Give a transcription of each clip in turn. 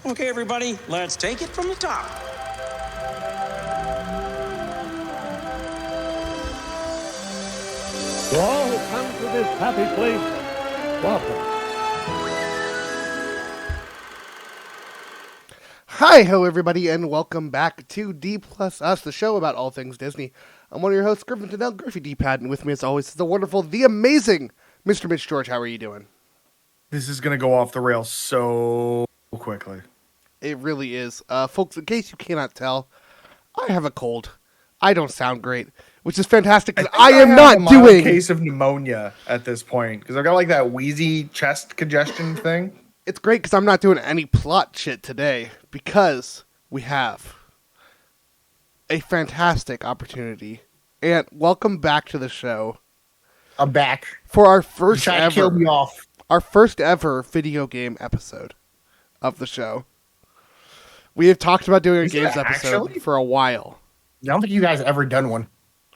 Okay, everybody, let's take it from the top. To all who come to this happy place, welcome. Hi, hello everybody, and welcome back to D Plus Us, the show about all things Disney. I'm one of your hosts, Griffin and Griffy D-Pad, and with me as always is the wonderful, the amazing Mr. Mitch George. How are you doing? This is going to go off the rails so quickly. It really is. Folks, in case you cannot tell, I have a cold. I don't sound great, which is fantastic because I am have not a mild doing... case of pneumonia at this point because I've got like that wheezy chest congestion thing. It's great because I'm not doing any plot shit today because we have a fantastic opportunity. And welcome back to the show I'm back. for our You're first trying to kill me off. our first ever video game episode of the show. We have talked about doing a Is games it episode actually? for a while. I don't think you guys have ever done one.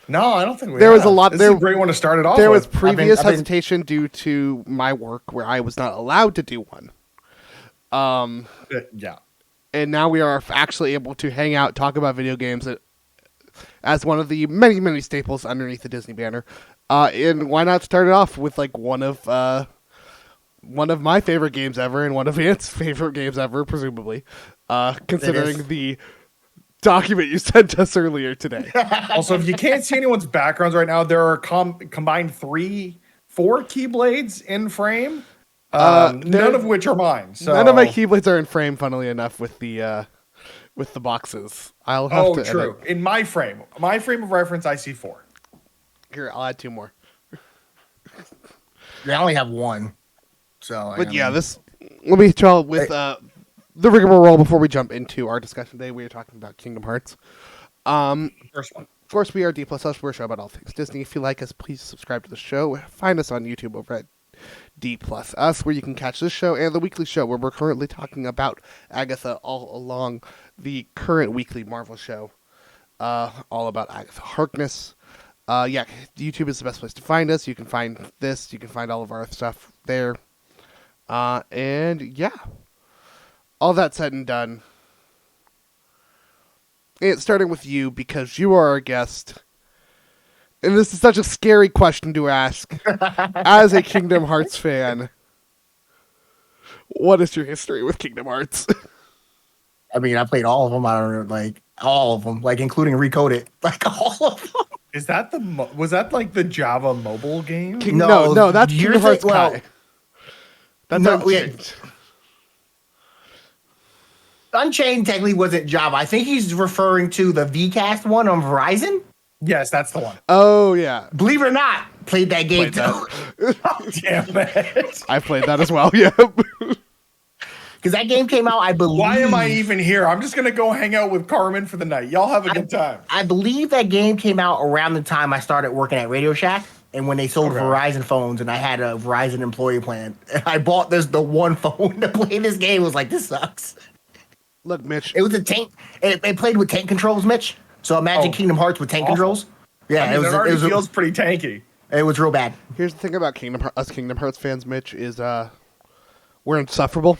No, I don't think we There was have. a lot- This there- is a great one to start it off There was with. previous I've been- hesitation due to my work where I was not allowed to do one. Yeah. And now we are actually able to hang out, talk about video games as one of the many, many staples underneath the Disney banner. And why not start it off with like one of my favorite games ever and one of Ant's favorite games ever, presumably, considering the document you sent us earlier today. Also, if you can't see anyone's backgrounds right now, there are combined 4 keyblades in frame. None of which are mine. So. None of my keyblades are in frame, funnily enough, with the boxes. I'll have Oh, to true. edit. In my frame of reference, I see 4. Here, I'll add 2 more. They only have one. So, But yeah, let me tell with the rigmarole before we jump into our discussion today. We are talking about Kingdom Hearts. First one. Of course, we are D Plus Us. We're a show about all things Disney. If you like us, please subscribe to the show. Find us on YouTube over at D Plus Us, where you can catch this show and the weekly show, where we're currently talking about Agatha all along the current weekly Marvel show, all about Agatha Harkness. Yeah, YouTube is the best place to find us. You can find this. You can find all of our stuff there. And yeah, all that said and done, it's starting with you because you are our guest. And this is such a scary question to ask as a Kingdom Hearts fan. What is your history with Kingdom Hearts? I mean, I played all of them. I don't know, like all of them, like including Recoded, like all of them. Is that was that like the Java mobile game? No, that's you're Kingdom Hearts well, Kai. That's no, Unchained. Unchained technically wasn't Java. I think he's referring to the VCast one on Verizon. Yes, that's the one. Oh, yeah. Believe it or not, played that game Played too. Damn it. I played that as well, yeah. Because that game came out, I believe. Why am I even here? I'm just going to go hang out with Carmen for the night. Y'all have a good time. I believe that game came out around the time I started working at Radio Shack. And when they sold Verizon phones, and I had a Verizon employee plan, and I bought the one phone to play this game. I was like, this sucks. Look, Mitch. It was a tank. It played with tank controls, Mitch. So imagine Kingdom Hearts with tank controls. Yeah, I mean, it already feels pretty tanky. It was real bad. Here's the thing about us Kingdom Hearts fans, Mitch, is we're insufferable.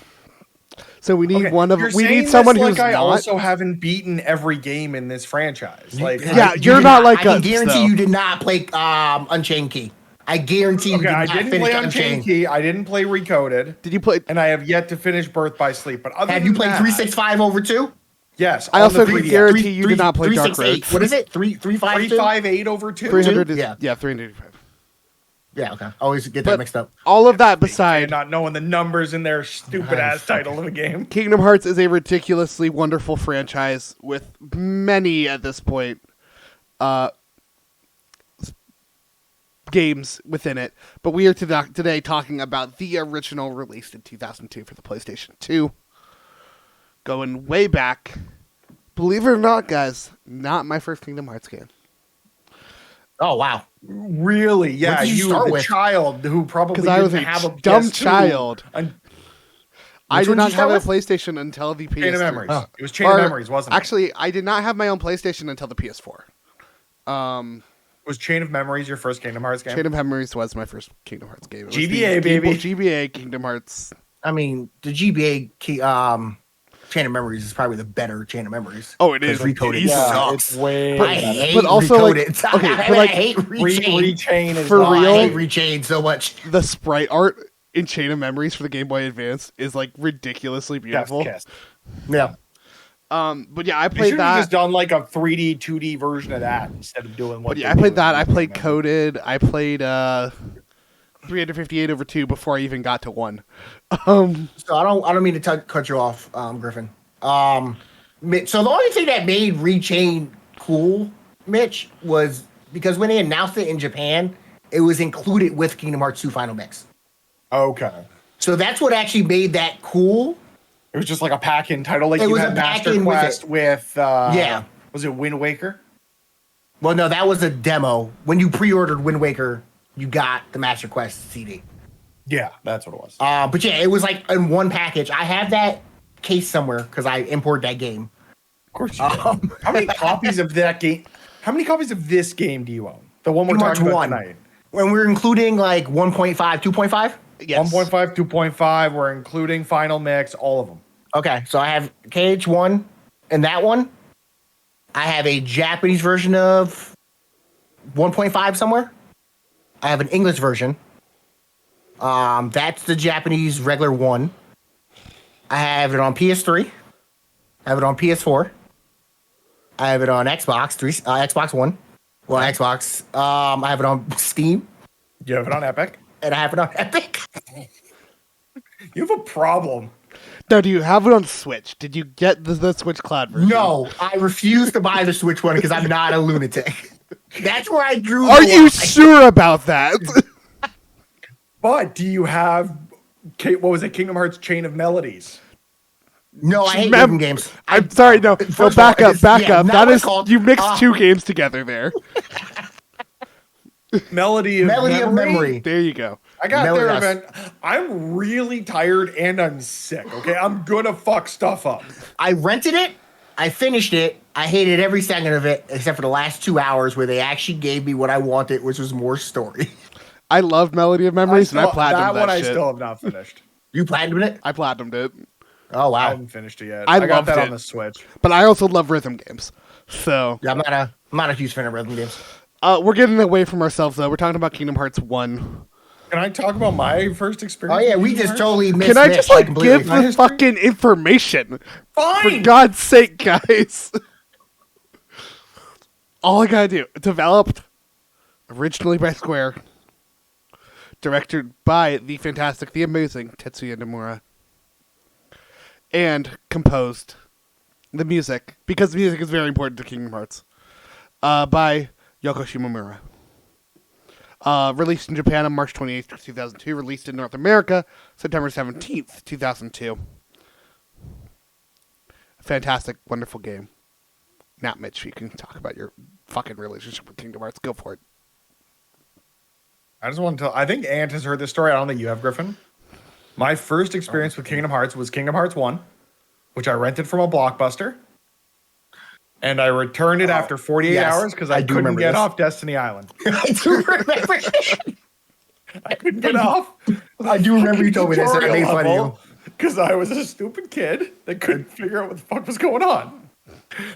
So we need we need someone who's I not. also haven't beaten every game in this franchise. Like, Yeah, you're not like I can us, guarantee though. you did not play Unchained Key. I guarantee you okay, did I not didn't finish play Unchained Key. I didn't play Recoded. Did you play? And I have yet to finish Birth by Sleep. But other Have than you played that, 365 over 2? Yes. I on also the can 3DS. guarantee you did not play Dark 368. Road. What is it? 352? 358 over 2. 300 is Yeah. 385. Yeah, okay. I always get But that mixed up. all of that And beside, not knowing the numbers in their stupid ass title of the game. Kingdom Hearts is a ridiculously wonderful franchise with many at this point games within it. But we are today talking about the original released in 2002 for the PlayStation 2. Going way back. Believe it or not, guys, not my first Kingdom Hearts game. Oh, wow. Really? Yeah, did you you start the with? child who probably Because didn't I was a have a dumb PS2 child. I Which did one not did you start have a with? PlayStation until the PS3. Chain of Memories. Oh. It was Chain of Memories, wasn't it? Actually, I did not have my own PlayStation until the PS4. Was Chain of Memories your first Kingdom Hearts game? Chain of Memories was my first Kingdom Hearts game. It was GBA, the baby. GBA Kingdom Hearts. I mean, the GBA Chain of Memories is probably the better Chain of Memories. Oh, it is. Recoded Yeah, sucks. It's way I better. hate But also, like, Recoded. okay, I but, like, hate Rechain. Rechain is For not- real? I hate Rechain so much. The sprite art in Chain of Memories for the Game Boy Advance is like ridiculously beautiful. Chef's kiss. Yeah. But yeah, I They played should have that. just done like a 3D, 2D version of that instead of doing what. But yeah, I they played do. that. I played Coded. I played 358 over 2 before I even got to 1. So I don't mean to cut you off, Griffin. So the only thing that made Rechain cool, Mitch, was because when they announced it in Japan, it was included with Kingdom Hearts 2 Final Mix. Okay. So that's what actually made that cool. It was just like a pack-in title, like It you was had a Master pack-in with Quest it. with Yeah. Was it Wind Waker? Well, no, that was a demo. When you pre-ordered Wind Waker, you got the Master Quest CD. Yeah, that's what it was. But yeah, it was like in one package. I have that case somewhere because I imported that game. Of course you did. How many copies of that game? How many copies of this game do you own? The one we're Kingdom Hearts talking about 1. tonight. When we're including like 1.5, 2.5? Yes. 1.5, 2.5. We're including Final Mix, all of them. Okay, so I have KH1 and that one. I have a Japanese version of 1.5 somewhere. I have an English version. That's the Japanese regular one. I have it on PS3. I have it on PS4. I have it on Xbox Xbox One. Well, Xbox. I have it on Steam, You have it on Epic. and I have it on Epic. You have a problem. Now, do you have it on Switch? Did you get the Switch Cloud version? No, I refuse to buy the Switch one because I'm not a lunatic. That's where I drew. Are the you line. sure about that? But do you have what was it? Kingdom Hearts Chain of Melodies. No, I hate Mem- rhythm games. I'm sorry, no. First No, of back all, up, back yeah, up. not That what is, it's called. you mixed two games together there. Melody of Memory. There you go. I got Melody there, of- man. I'm really tired and I'm sick. Okay, I'm gonna fuck stuff up. I rented it. I finished it. I hated every second of it except for the last 2 hours where they actually gave me what I wanted, which was more story. I loved Melody of Memories, and I that platinumed one that I shit. still have not finished. You platinumed it? I platinumed it. Oh I wow. haven't finished it yet. I I got loved that it. on the Switch. But I also love rhythm games. So, Yeah, I'm not a huge fan of rhythm games. we're getting away from ourselves, though. We're talking about Kingdom Hearts 1. Can I talk about my first experience? Oh yeah, with we Kingdom just Hearts? totally missed. Can I Mitch, just, like, completely. give the fucking information? For Fine. God's sake, guys. All I gotta do. Developed originally by Square. Directed by the fantastic, the amazing Tetsuya Nomura. And composed the music, because music is very important to Kingdom Hearts, by Yoko Shimomura. Released in Japan on March 28th, 2002. Released in North America September 17th, 2002. Fantastic, wonderful game. Now, Mitch, you can talk about your fucking relationship with Kingdom Hearts. Go for it. I just want to tell. I think Ant has heard this story. I don't think you have, Griffin. My first experience with Kingdom Hearts was Kingdom Hearts 1, which I rented from a Blockbuster. And I returned it after 48 yes, hours because I I do couldn't remember get this. off Destiny Island. I do remember. I couldn't get off. I do remember you told me this, and I made fun of you. Because I was a stupid kid that couldn't figure out what the fuck was going on.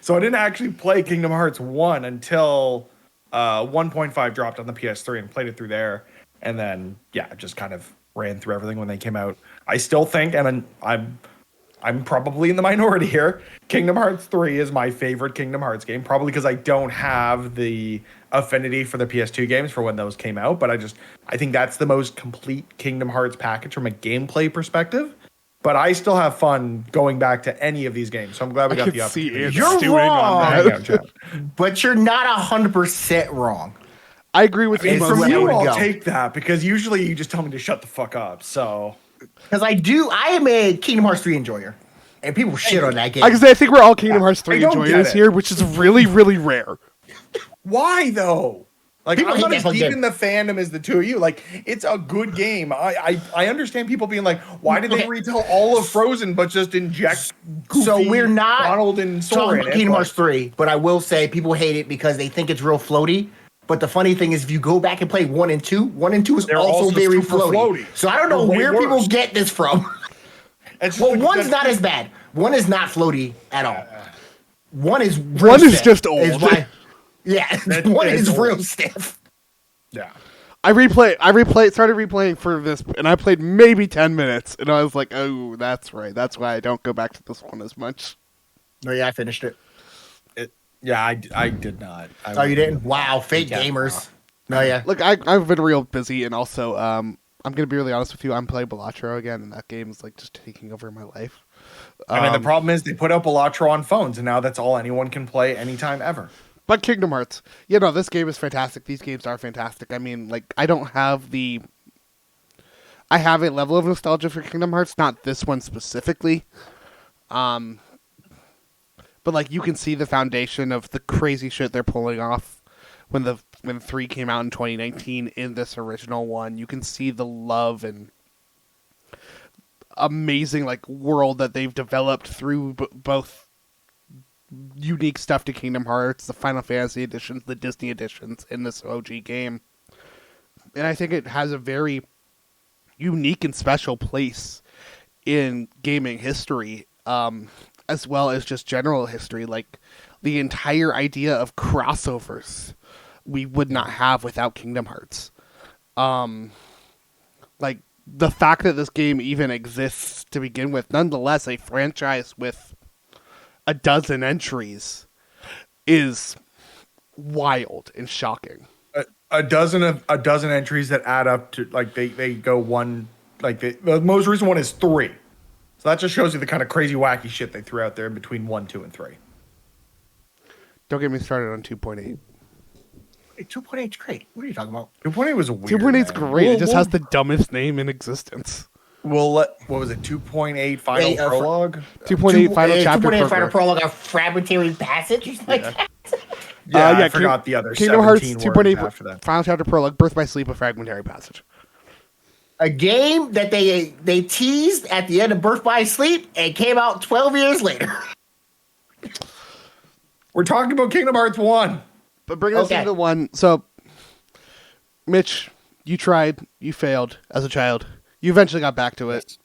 So I didn't actually play Kingdom Hearts 1 until 1.5 dropped on the PS3 and played it through there. And then, yeah, just kind of ran through everything when they came out. I still think, and I'm probably in the minority here, Kingdom Hearts 3 is my favorite Kingdom Hearts game, probably because I don't have the affinity for the PS2 games for when those came out, but I think that's the most complete Kingdom Hearts package from a gameplay perspective. But I still have fun going back to any of these games, so I'm glad we got could the see opportunity. it You're stewing wrong. on Hang that. out, chat. But you're not 100% wrong. I agree with you. It's From where I you, would I'll go. take that because usually you just tell me to shut the fuck up. So Because I am a Kingdom Hearts 3 enjoyer. And people shit on that game. I think we're all Kingdom Hearts 3 I don't enjoyers get it. here, which is really, really rare. why though? Like People I'm hate not that as fucking deep game. in the fandom as the two of you. Like it's a good game. I understand people being like, why did they Okay. retell all of Frozen but just inject goofy So we're not Donald and talking Sora in about it? Kingdom But Hearts 3, but I will say people hate it because they think it's real floaty. But the funny thing is, if you go back and play 1 and 2, 1 and 2 is They're also also very super floaty. floaty. So I don't know They're way where people worse. get this from. It's just Well, like- one's not as bad. One is not floaty at all. One is One is just old. Yeah, That one is is real old. stiff. Yeah. Started replaying for this, and I played maybe 10 minutes, and I was like, oh, that's right. That's why I don't go back to this one as much. No, yeah, I finished it. Yeah, I did not. Oh, you didn't? Wow, fake Yeah. gamers. No, yeah. Look, I've been real busy, and also, I'm going to be really honest with you, I'm playing Balatro again, and that game is like just taking over my life. I mean, the problem is they put up Elatro on phones, and now that's all anyone can play anytime ever. But Kingdom Hearts, this game is fantastic. These games are fantastic. I mean, like, I have a level of nostalgia for Kingdom Hearts, not this one specifically. But like, you can see the foundation of the crazy shit they're pulling off when 3 came out in 2019 in this original one. You can see the love and amazing like world that they've developed through both unique stuff to Kingdom Hearts, the Final Fantasy editions, the Disney editions in this OG game. And I think it has a very unique and special place in gaming history, as well as just general history. Like, the entire idea of crossovers we would not have without Kingdom Hearts. Like, the fact that this game even exists to begin with, nonetheless, a franchise with a dozen entries is wild and shocking. A dozen entries that add up to like they go one, like the most recent one is 3. So that just shows you the kind of crazy wacky shit they threw out there in between 1, 2, and 3. Don't get me started on 2.8. 2.8 is great. What are you talking about? 2.8 was a weird. 2.8 is man. great. It just has the dumbest name in existence. What was it? 2.8 final Wait, prologue. 2.8 final chapter. 2.8 final program. prologue, a fragmentary passage, or something like that. Yeah, I yeah, forgot the other Kingdom Hearts 17 words 2.8 after that. final chapter prologue, Birth by Sleep, a fragmentary passage. A game that they teased at the end of Birth by Sleep and came out 12 years later. We're talking about Kingdom Hearts 1. But bring us into one. So, Mitch, you tried, you failed as a child. You eventually got back to it.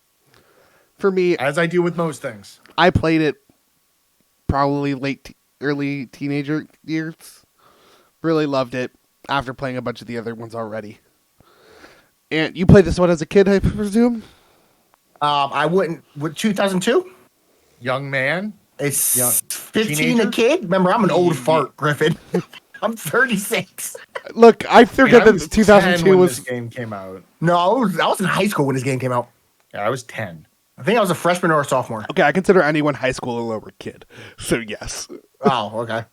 For me, As I do with most things. I played it probably early teenager years. Really loved it after playing a bunch of the other ones already. And you played this one as a kid, I presume? I wouldn't. With 2002? Young man. It's Young 15 teenager? a kid? Remember, I'm an old fart, Griffin. I'm 36. Look, I forget I that was 2002 10 when was... this game came out. No, I was in high school when this game came out. Yeah, I was 10. I think I was a freshman or a sophomore. Okay, I consider anyone high school a lower kid. So, yes. Oh, okay.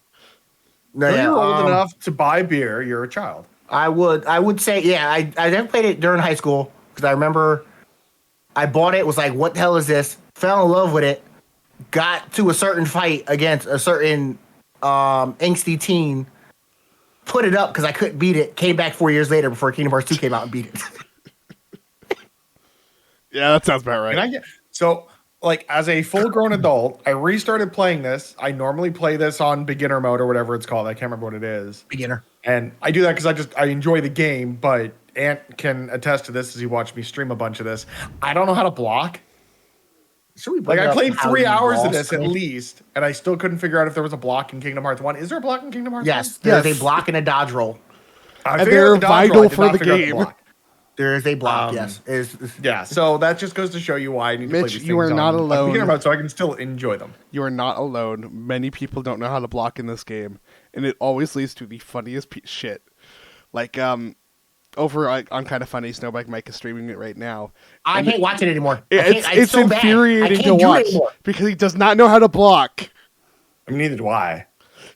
No, When yeah, you're old enough to buy beer, you're a child. I would say, yeah, I never played it during high school because I remember I bought it, was like, what the hell is this? Fell in love with it, got to a certain fight against a certain angsty teen, put it up because I couldn't beat it, came back 4 years later before Kingdom Hearts 2 came out and beat it. Yeah, that sounds about right. And so, like, as a full-grown adult, I restarted playing this. I normally play this on beginner mode or whatever it's called. I can't remember what it is. Beginner. And I do that because I enjoy the game, but Ant can attest to this as he watched me stream a bunch of this. I don't know how to block. Should we Like, I played 3 hours of this at least. least, and I still couldn't figure out if there was a block in Kingdom Hearts 1. Is there a block in Kingdom Hearts 1? Yes, there's Yes. a block and a dodge roll. I And figured they're out the dodge roll, vital I did for not the figure out game. block. There is a block, yes. Yeah, so that just goes to show you why I need to play Mitch, these you things are not on alone. beginner mode so I can still enjoy them. You are not alone. Many people don't know how to block in this game, and it always leads to the funniest shit. Like, over on Kind of Funny, Snowbike Mike is streaming it right now. I And can't watch it anymore. It's so bad. I infuriating can't to do it watch anymore. because he does not know how to block. I mean, neither do I.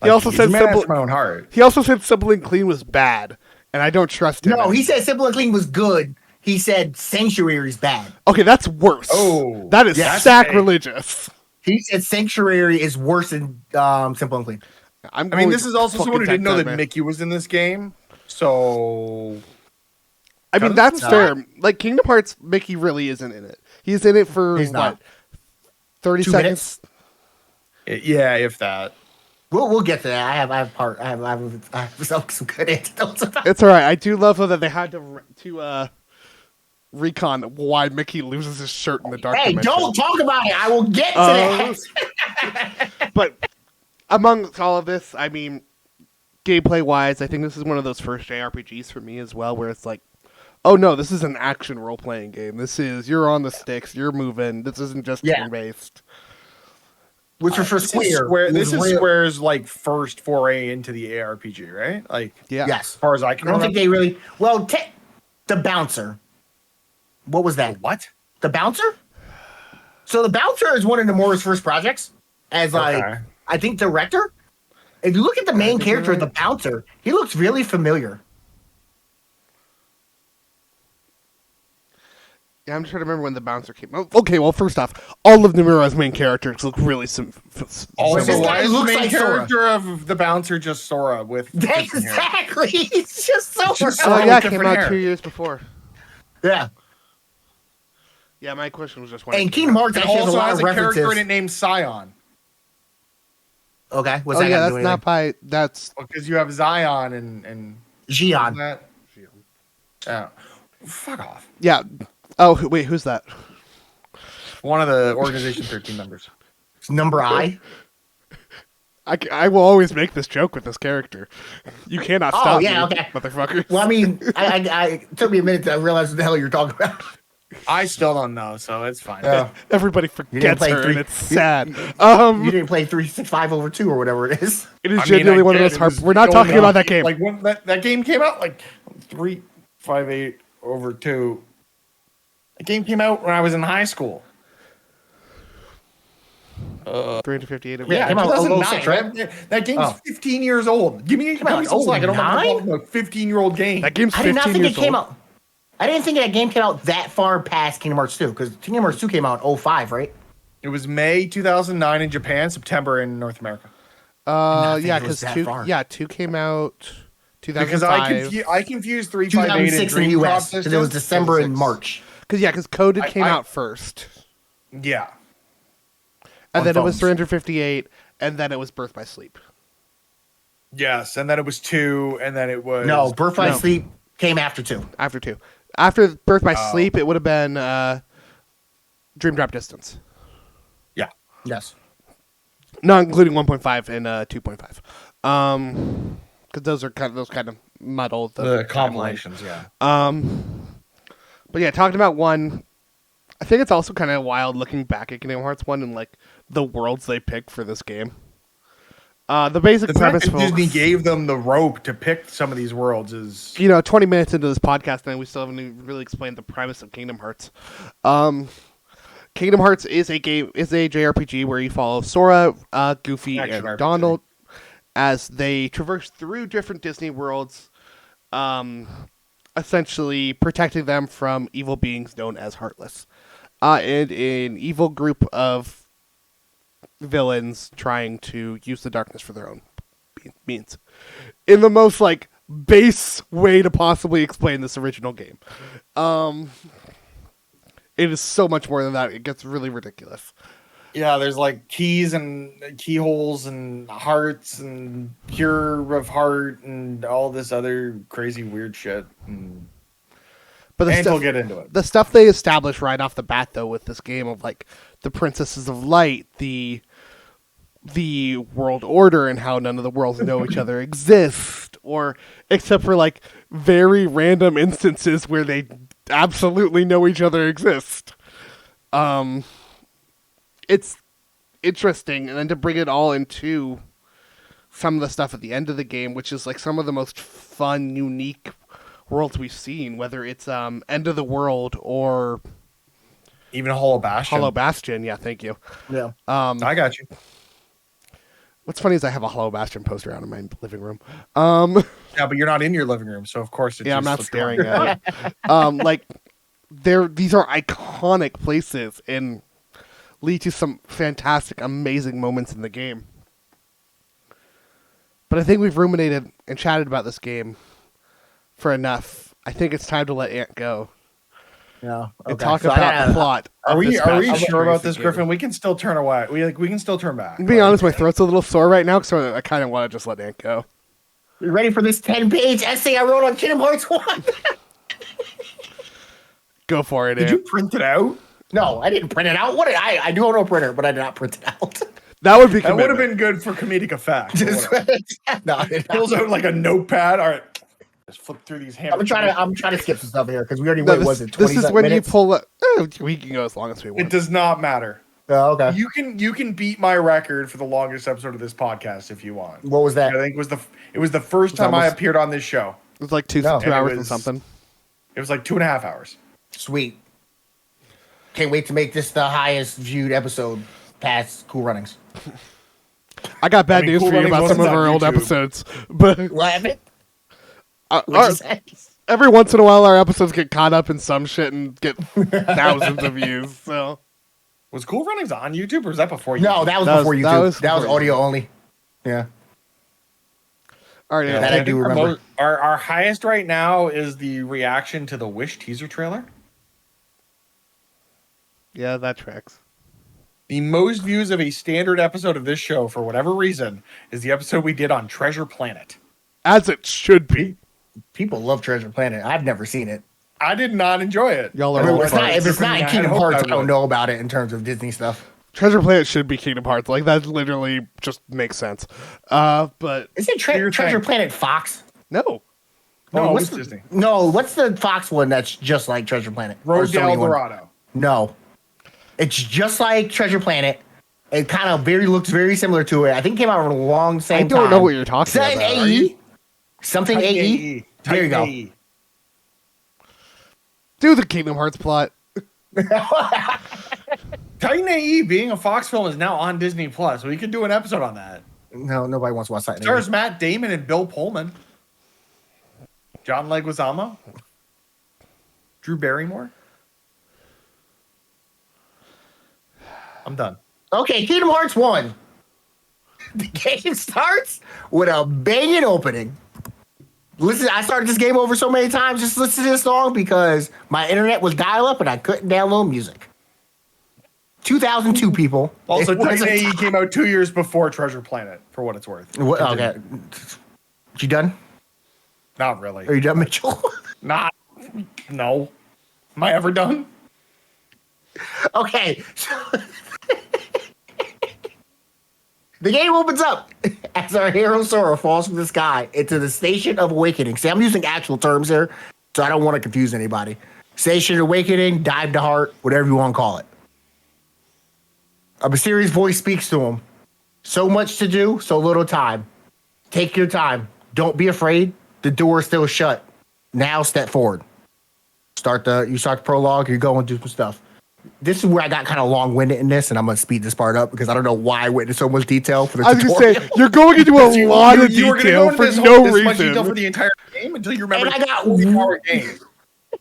He also he's said a man after simple. my own heart. He also said Simple and Clean was bad, and I don't trust him. No, he said Simple and Clean was good. He said Sanctuary's bad. Okay, that's worse. Oh, that is yeah, that's sacrilegious. He said Sanctuary is worse than Simple and Clean. I I mean, this is also someone who didn't know that Mickey was in this game. So, I mean, that's fair. Like, Kingdom Hearts, Mickey really isn't in it. He's in it for, He's not. 30 2 seconds? minutes? yeah, if that. We'll get to that. I have some good anecdotes about it. It's all right. I do love though that they had to recon why Mickey loses his shirt in the dark Hey, dimension. don't talk about it. I will get to that. But among all of this, I mean, gameplay-wise, I think this is one of those first JRPGs for me as well, where it's like, oh no, this is an action role-playing game. This is, you're on the sticks, you're moving. This isn't just turn-based. Which was for Square. This is Square's like first foray into the ARPG, right? Like, Yeah. Yes. as far as I can I don't think remember. they really. Well, the Bouncer. What was that? What? The Bouncer? So the Bouncer is one of Nomura's first projects as Okay. I think director. If you look at the main character, the Bouncer, he looks really familiar. Yeah, I'm just trying to remember when the bouncer came out. Okay, well, first off, all of Nomura's main characters look really Also, This guy why is the looks main like Sora. character of the bouncer just Sora with different hair? Exactly. It's just so. just Oh, Sora yeah, with it came different out hair. 2 years before. Yeah. Yeah, my question was just when And it came Kingdom out. Hearts It actually has a also lot has of a character in references. it named Scion. Okay, what's Oh, that yeah, got to that's do with not anything? by... That's... Because you have Zion and Xion. that. Yeah. Fuck off. Yeah. Oh, wait, who's that? One of the Organization 13 members. It's number I. I will always make this joke with this character. You cannot Oh, stop yeah, me, okay. motherfucker. Well, I mean, it took me a minute to realize what the hell you're talking about. I still don't know, so it's fine. Everybody forgets play her, three- and it's sad. You didn't play 365/2 or whatever it is. It is I mean, genuinely I one of did. those It hard... was We're not going talking about on. that game. Like when that game came out, like 358/2. The game came out when I was in high school. 358 of Yeah, it came out 2009. 06, right? That game's Oh. 15 years old. Give me out some slack. I don't want to 09? call it a 15-year-old game. That game's I 15 did not think years it came old. out. I didn't think that game came out that far past Kingdom Hearts 2, because Kingdom Hearts 2 came out in 05, right? It was May 2009 in Japan, September in North America. not Yeah, think it was because that 2 came out 2005. Because I confused 358 and 2006 in Dream the Drop US, because it was Distance. December and 2006. March. Because Coded came I- out first. Yeah. And On then it was phones. 358, and then it was Birth by Sleep. Yes, and then it was 2, and then it was... No, Birth by No. Sleep came after 2. After 2. After Birth by Sleep, it would have been Dream Drop Distance. Yeah. Yes. Not including 1.5 and 2.5. Because those are kind of muddle The timeline. compilations, yeah. But yeah, talking about 1, I think it's also kind of wild looking back at Kingdom Hearts 1 and like the worlds they picked for this game. The basic The fact premise, that Disney folks, gave them the rope to pick some of these worlds is... 20 minutes into this podcast, and we still haven't even really explained the premise of Kingdom Hearts. Kingdom Hearts is a JRPG where you follow Sora, Goofy, Action and RPG. Donald as they traverse through different Disney worlds, essentially protecting them from evil beings known as Heartless, and an evil group of villains trying to use the darkness for their own means. In the most base way to possibly explain this original game. It is so much more than that. It gets really ridiculous. Yeah, there's keys and keyholes and hearts and pure of heart and all this other crazy weird shit. But And we'll get into it. The stuff they establish right off the bat, though, with this game of the Princesses of Light, the world order, and how none of the worlds know each other exist, or except for very random instances where they absolutely know each other exist. It's interesting, and then to bring it all into some of the stuff at the end of the game, which is some of the most fun, unique worlds we've seen, whether it's End of the World or Even Hollow Bastion. Hollow Bastion. Yeah, thank you. Yeah. I got you. What's funny is I have a Hollow Bastion poster out in my living room. Yeah, but you're not in your living room, so of course it's Yeah, I'm not staring at it. These are iconic places and lead to some fantastic, amazing moments in the game. But I think we've ruminated and chatted about this game for enough. I think it's time to let Ant go Yeah. and Okay. talk So I about gotta- the plot. Are of we this sure Bastion about racing this, game. Griffin? We can still turn away. We can still turn back. To be honest, my throat's a little sore right now, so I kind of want to just let Ant go. You ready for this 10-page essay I wrote on Kingdom Hearts 1? Go for it. Did you print it out? No, I didn't print it out. What? I do own a printer, but I did not print it out. That would be. That would have commitment. been good for comedic effect. No, I did not. Pulls out like a notepad. All right, let's flip through these. I'm trying to skip some stuff here because we already No, went. Was it 20 this is when minutes? you pull up. We can go as long as we It want. does not matter. Oh, okay. You can beat my record for the longest episode of this podcast if you want. What was that? I think it was the first time I almost- appeared on this show. It was like two No. hours And it and was- something. It was like 2.5 hours. Sweet. Can't wait to make this the highest viewed episode past Cool Runnings. I got bad news Cool for you Runnings about some of wasn't our on old YouTube. episodes, but What happened? our- What'd you say? every once in a while our episodes get caught up in some shit and get thousands of views. So Was Cool Runnings on YouTube or was that before YouTube? No, that was That was- before that YouTube. was That was before audio only. Yeah. all right, Yeah, anyway. that I do remember. Our highest right now is the reaction to the Wish teaser trailer. Yeah, that tracks. The most views of a standard episode of this show, for whatever reason, is the episode we did on Treasure Planet. As it should be. People love Treasure Planet. I've never seen it. I did not enjoy it. Y'all I are mean, all if it's not in I Kingdom hoped Hearts, I I don't would. know about it in terms of Disney stuff. Treasure Planet should be Kingdom Hearts. Like that literally just makes sense. But Is it Your Treasure thing. Planet Fox? no. No, what's it's the- Disney. No, what's the Fox one that's just like Treasure Planet? Or Road to Sony El one? Dorado. No. It's just like Treasure Planet. It kind of looks very similar to it. I think it came out along the same I don't time. know what you're talking Something about. Are AE? Something Titan AE? There you go. Titan AE. Do the Kingdom Hearts plot. Titan AE being a Fox film is now on Disney Plus. We could do an episode on that. No, nobody wants to watch that. Stars Matt Damon and Bill Pullman. John Leguizamo. Drew Barrymore. I'm done. Okay, Kingdom Hearts 1. The game starts with a banging opening. Listen, I started this game over so many times. Just listen to this song because my internet was dial up and I couldn't download music. 2002 people. Also, It was Titan a AE time- came out 2 years before Treasure Planet, for what it's worth. What, okay. You done? Not really. Are you done, Mitchell? Not. No. Am I ever done? Okay. So the game opens up as our hero Sora falls from the sky into the Station of Awakening. See, I'm using actual terms here, so I don't want to confuse anybody. Station of Awakening, Dive to Heart, whatever you want to call it. A mysterious voice speaks to him. So much to do, so little time. Take your time. Don't be afraid. The door is still shut. Now step forward. You start the prologue, you go and do some stuff. This is where I got kind of long-winded in this, and I'm gonna speed this part up because I don't know why I went into so much detail for the I was gonna tutorial. say you're going into a lot of You were gonna detail go into for this no this much detail for reason. the entire game until you remember. And I got 40-hour game.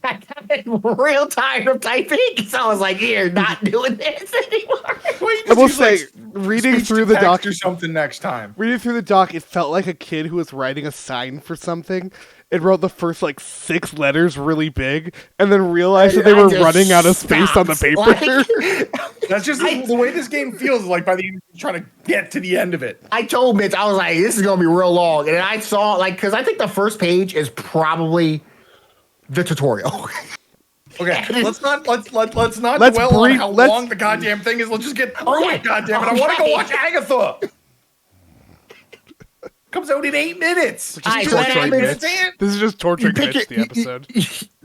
I got real tired of typing, so I was like, "Here, not doing this anymore." Wait, I will say, reading through the doc, or something next time. reading through the doc, it felt like a kid who was writing a sign for something. It wrote the first like 6 letters really big, and then realized that they were I just running out of space on the stopped. paper. Like, That's just the way this game feels. Like by the end, you're trying to get to the end of it. I told Mitch, I was like, "This is gonna be real long," and I saw because I think the first page is probably the tutorial. Okay, let's not Let's dwell on brief- how let's- long the goddamn thing is. Let's just get through Okay, it. Goddamn it! I want to go okay. watch Agatha. Comes out in 8 minutes. All right, Just so do that it. happens- Understand? This is just torturing pick Mitch, it- the episode.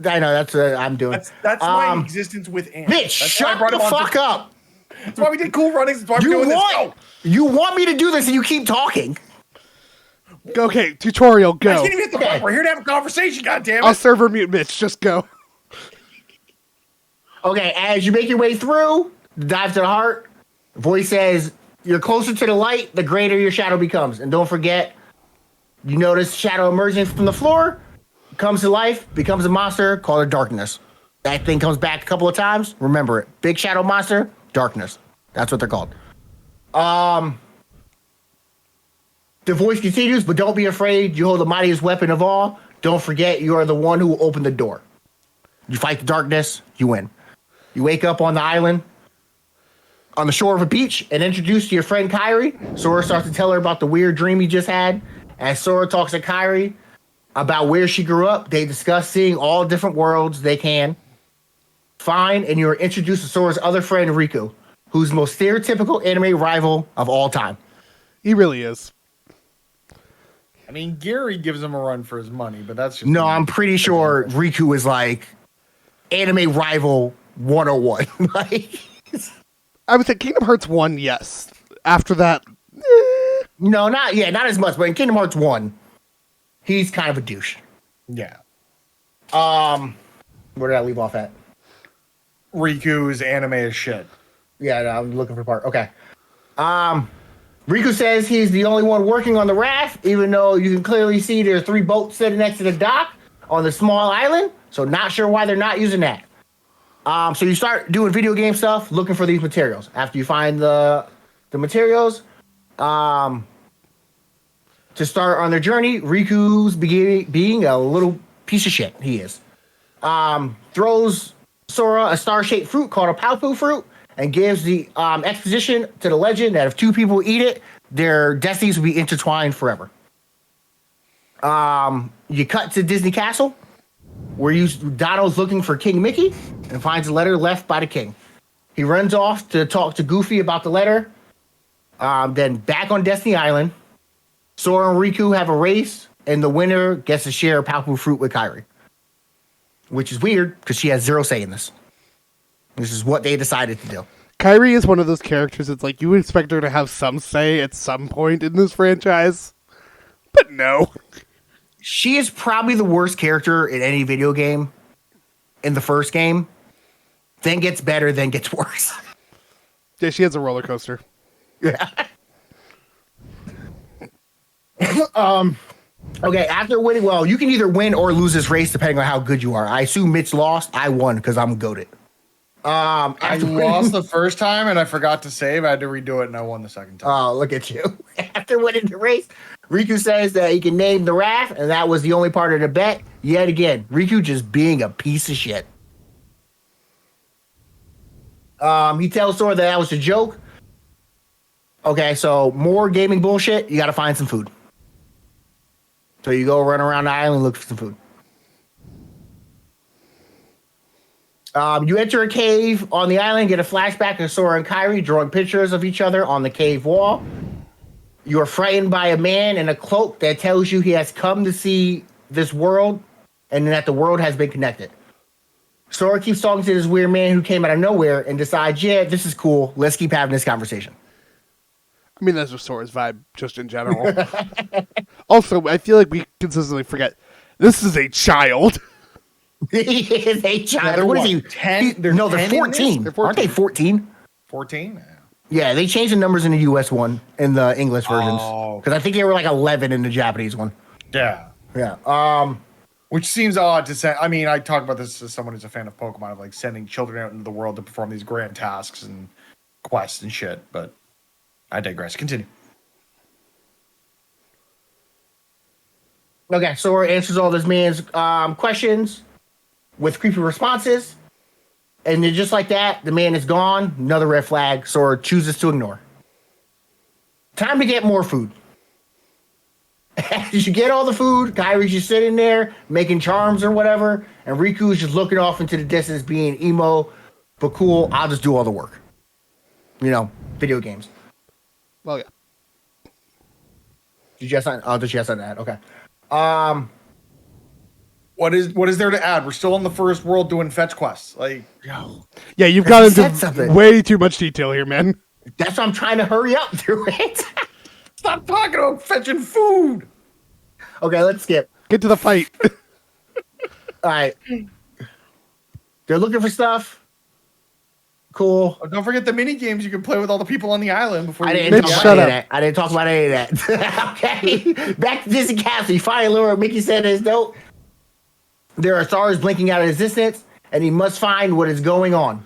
I know that's what I'm doing. That's my Um, existence with Ant. Mitch, That's why I shut brought the him on fuck up. That's why we did Cool Runnings. That's why we're You doing want this. you want me to do this, and you keep talking. Okay, tutorial, I go. can't even hit the button. We're here to have a conversation. Goddamn I'll it! server mute Mitch, just go. Okay, as you make your way through, dive to the heart. Voice says, "You're closer to the light, the greater your shadow becomes." And don't forget, you notice shadow emerging from the floor, comes to life, becomes a monster called a darkness. That thing comes back a couple of times. Remember it. Big shadow monster, darkness. That's what they're called. The voice continues, but don't be afraid. You hold the mightiest weapon of all. Don't forget, you are the one who will open the door. You fight the darkness, you win. You wake up on the island, on the shore of a beach, and introduced to your friend Kyrie. Sora starts to tell her about the weird dream he just had. As Sora talks to Kyrie, about where she grew up. They discuss seeing all different worlds they can. find, and you're introduced to Sora's other friend, Riku, who's the most stereotypical anime rival of all time. He really is. I mean, Gary gives him a run for his money, but that's just No, I'm pretty sure Riku is like anime rival 101. Like, I would say Kingdom Hearts 1, yes. After that, no, not as much, but in Kingdom Hearts 1, he's kind of a douche. yeah. Where did I leave off at? Riku's anime is shit. Yeah, no, I'm looking for part. Okay. Riku says he's the only one working on the raft, even though you can clearly see there's 3 boats sitting next to the dock on the small island. So not sure why they're not using that. So you start doing video game stuff, looking for these materials. After you find the materials, to start on their journey, Riku's being a little piece of shit. He is. Throws Sora a star-shaped fruit called a Palpu fruit, and gives the exposition to the legend that if 2 people eat it, their destinies will be intertwined forever. You cut to Disney Castle, where Donald's looking for King Mickey and finds a letter left by the king. He runs off to talk to Goofy about the letter. Then back on Destiny Island, Sora and Riku have a race, and the winner gets to share a Palpu fruit with Kairi. Which is weird, because she has 0 say in this. This is what they decided to do. Kairi is one of those characters that's like, you would expect her to have some say at some point in this franchise. But no. She is probably the worst character in any video game in the first game. Then gets better, then gets worse. Yeah, she has a roller coaster. Yeah. Okay, after winning, well, you can either win or lose this race depending on how good you are. I assume Mitch lost. I won because I'm goated. I lost the first time and I forgot to save. I had to redo it and I won the second time. Oh, look at you. After winning the race, Riku says that he can name the raft, and that was the only part of the bet. Yet again, Riku just being a piece of shit. He tells Sora that was a joke. Okay, so more gaming bullshit. You got to find some food. So you go run around the island and look for some food. You enter a cave on the island, get a flashback of Sora and Kairi drawing pictures of each other on the cave wall. You are frightened by a man in a cloak that tells you he has come to see this world and that the world has been connected. Sora keeps talking to this weird man who came out of nowhere and decides, yeah, this is cool. Let's keep having this conversation. I mean, that's just Sora's vibe, just in general. Also, I feel like we consistently forget, this is a child. He is a child. Yeah, what is he? 10? They're 14. They're 14. Aren't they 14? 14? Yeah, they changed the numbers in the US one, in the English versions. Oh. Because I think they were like 11 in the Japanese one. Yeah. Yeah. Which seems odd to say. I mean, I talk about this as someone who's a fan of Pokemon, of like sending children out into the world to perform these grand tasks and quests and shit, but I digress. Continue. Okay, Sora answers all this man's questions with creepy responses. And then just like that, the man is gone. Another red flag Sora chooses to ignore. Time to get more food. As you get all the food, Kairi's just sitting there making charms or whatever, and Riku's just looking off into the distance being emo, but cool, I'll just do all the work. You know, video games. Well, yeah. Did you have something? Oh, did you have something to add? Okay. What is there to add? We're still in the first world doing fetch quests. Like, Yeah, you've got into way too much detail here, man. That's why I'm trying to hurry up through it. stop talking about fetching food. Okay, let's skip. Get to the fight. All right. They're looking for stuff. Cool. Oh, don't forget the mini games you can play with all the people on the island before I you didn't Mitch, talk shut about any up. of that. I didn't talk about any of that. Okay. Back to Disney Castle. You find Laura. Mickey said in his note, there are stars blinking out of existence, and he must find what is going on.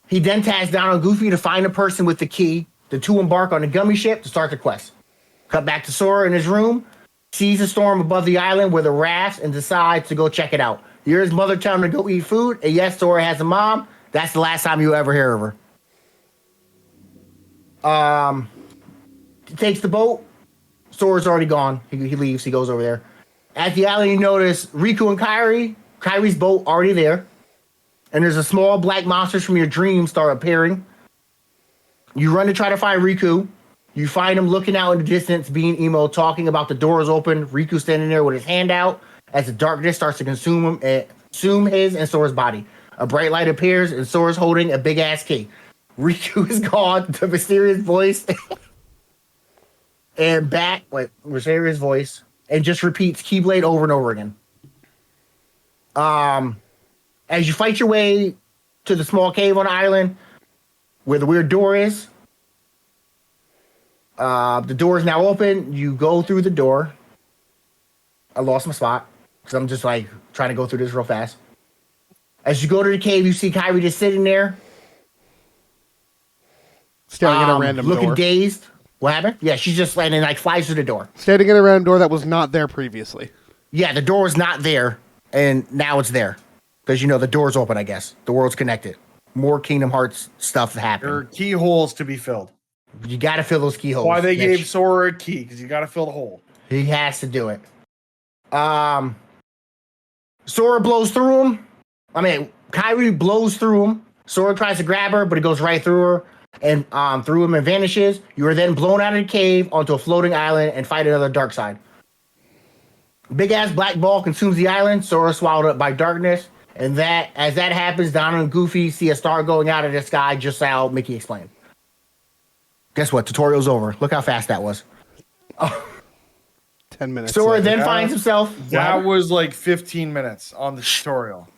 He then tasks Donald and Goofy to find a person with the key. The two embark on a gummy ship to start the quest. Cut back to Sora in his room, sees a storm above the island with a raft, and decides to go check it out. He hears his mother tell him to go eat food, and yes, Sora has a mom. That's the last time you ever hear of her. He takes the boat. Sora's already gone. He leaves. He goes over there. At the island, you notice Riku and Kairi. Kairi's boat already there. and there's a small black monsters from your dreams start appearing. You run to try to find Riku. You find him looking out in the distance, being emo, talking about the doors open. Riku standing there with his hand out as the darkness starts to consume his and Sora's body. A bright light appears, and Sora's holding a big ass key. Riku is gone. The mysterious voice and mysterious voice, and just repeats Keyblade over and over again. As you fight your way to the small cave on the island where the weird door is, the door is now open. You go through the door. I lost my spot because I'm just like trying to go through this real fast. As you go to the cave, you see Kairi just sitting there, Staring at a random looking door. dazed. What happened? Yeah, she's just landing, like flies through the door. Standing at a random door that was not there previously. Yeah, the door was not there, and now it's there. Because, the door's open, I guess. The world's connected. More Kingdom Hearts stuff There are happened. keyholes to be filled. You got to fill those keyholes. Why they Mitch. gave Sora a key, because you got to fill the hole. He has to do it. Sora blows through him. Kairi blows through him. Sora tries to grab her, but it goes right through her and through him and vanishes. You are then blown out of the cave onto a floating island and fight another dark side. Big ass black ball consumes the island. Sora swallowed up by darkness. And as that happens, Donald and Goofy see a star going out of the sky, just how Mickey explained. Guess what? Tutorial's over. Look how fast that was. 10 minutes. Sora later. then finds himself. That was like 15 minutes on the tutorial.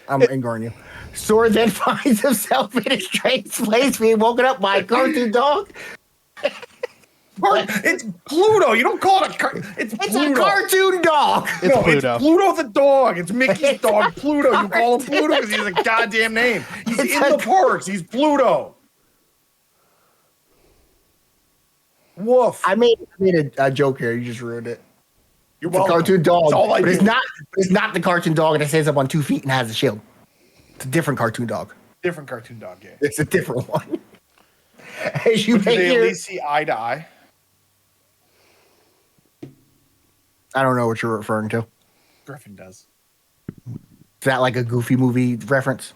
I'm ignoring you. Sora then finds himself in a strange place, being woken up by a cartoon dog. It's Pluto. You don't call it it's It's Pluto. a cartoon dog. It's No, Pluto. It's Pluto the dog. It's Mickey's It's dog, a Pluto. You call him Pluto because he has a goddamn name. He's It's in a the parks. He's Pluto. Woof. I made a joke here. You just ruined it. You're It's a welcome. cartoon dog, That's all I but it's do. not. It's not the cartoon dog that stands up on 2 feet and has a shield. It's a different cartoon dog. Different cartoon dog, yeah. It's a different one. As you Do make they at your, least see eye to eye? I don't know what you're referring to. Griffin does. Is that like a Goofy movie reference?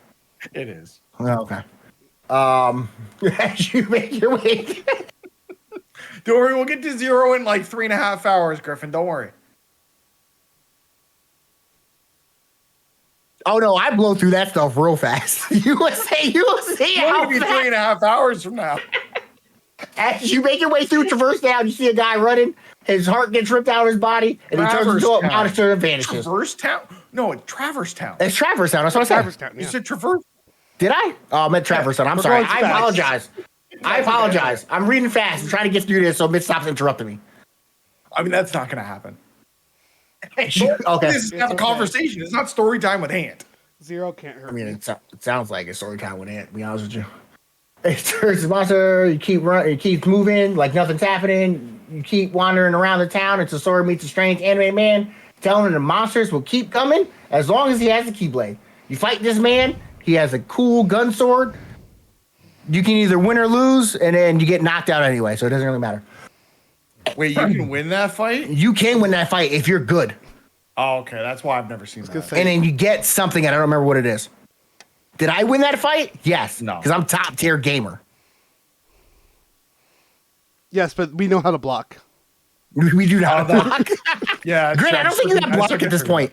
It is. Oh, okay. As you make your way. Don't worry, we'll get to 0 in like 3.5 hours, Griffin. Don't worry. Oh no, I blow through that stuff real fast. You will see It's how going to be fast. 3.5 hours from now. As you make your way through Traverse Town, you see a guy running. His heart gets ripped out of his body, and he turns Traverse into a Town. monster and vanishes. Traverse Town? No, it's Traverse Town. It's Traverse Town. That's what I said. Traverse Town, You yeah. said Traverse? Did I? Oh, I meant Traverse Town. I'm We're sorry. going I fast. apologize. I apologize. I'm reading fast. I'm trying to get through this, so Mitch stops interrupting me. I mean, that's not going to happen. Okay. This is not a conversation. It's not story time with Ant. 0 can't hurt I mean, me. it sounds like a story time with Ant, to be honest with you. It turns the monster, you keep running, you keep moving like nothing's happening. You keep wandering around the town until Sora meets a strange anime man, telling him the monsters will keep coming as long as he has the Keyblade. You fight this man, he has a cool gun sword. You can either win or lose, and then you get knocked out anyway, so it doesn't really matter. Wait, you can win that fight? You can win that fight if you're good. Oh, okay. That's why I've never seen that. And then you get something, and I don't remember what it is. Did I win that fight? Yes. No. Because I'm top tier gamer. Yes, but we know how to block. We do not block. Yeah. Grant, I don't think you have block at this point.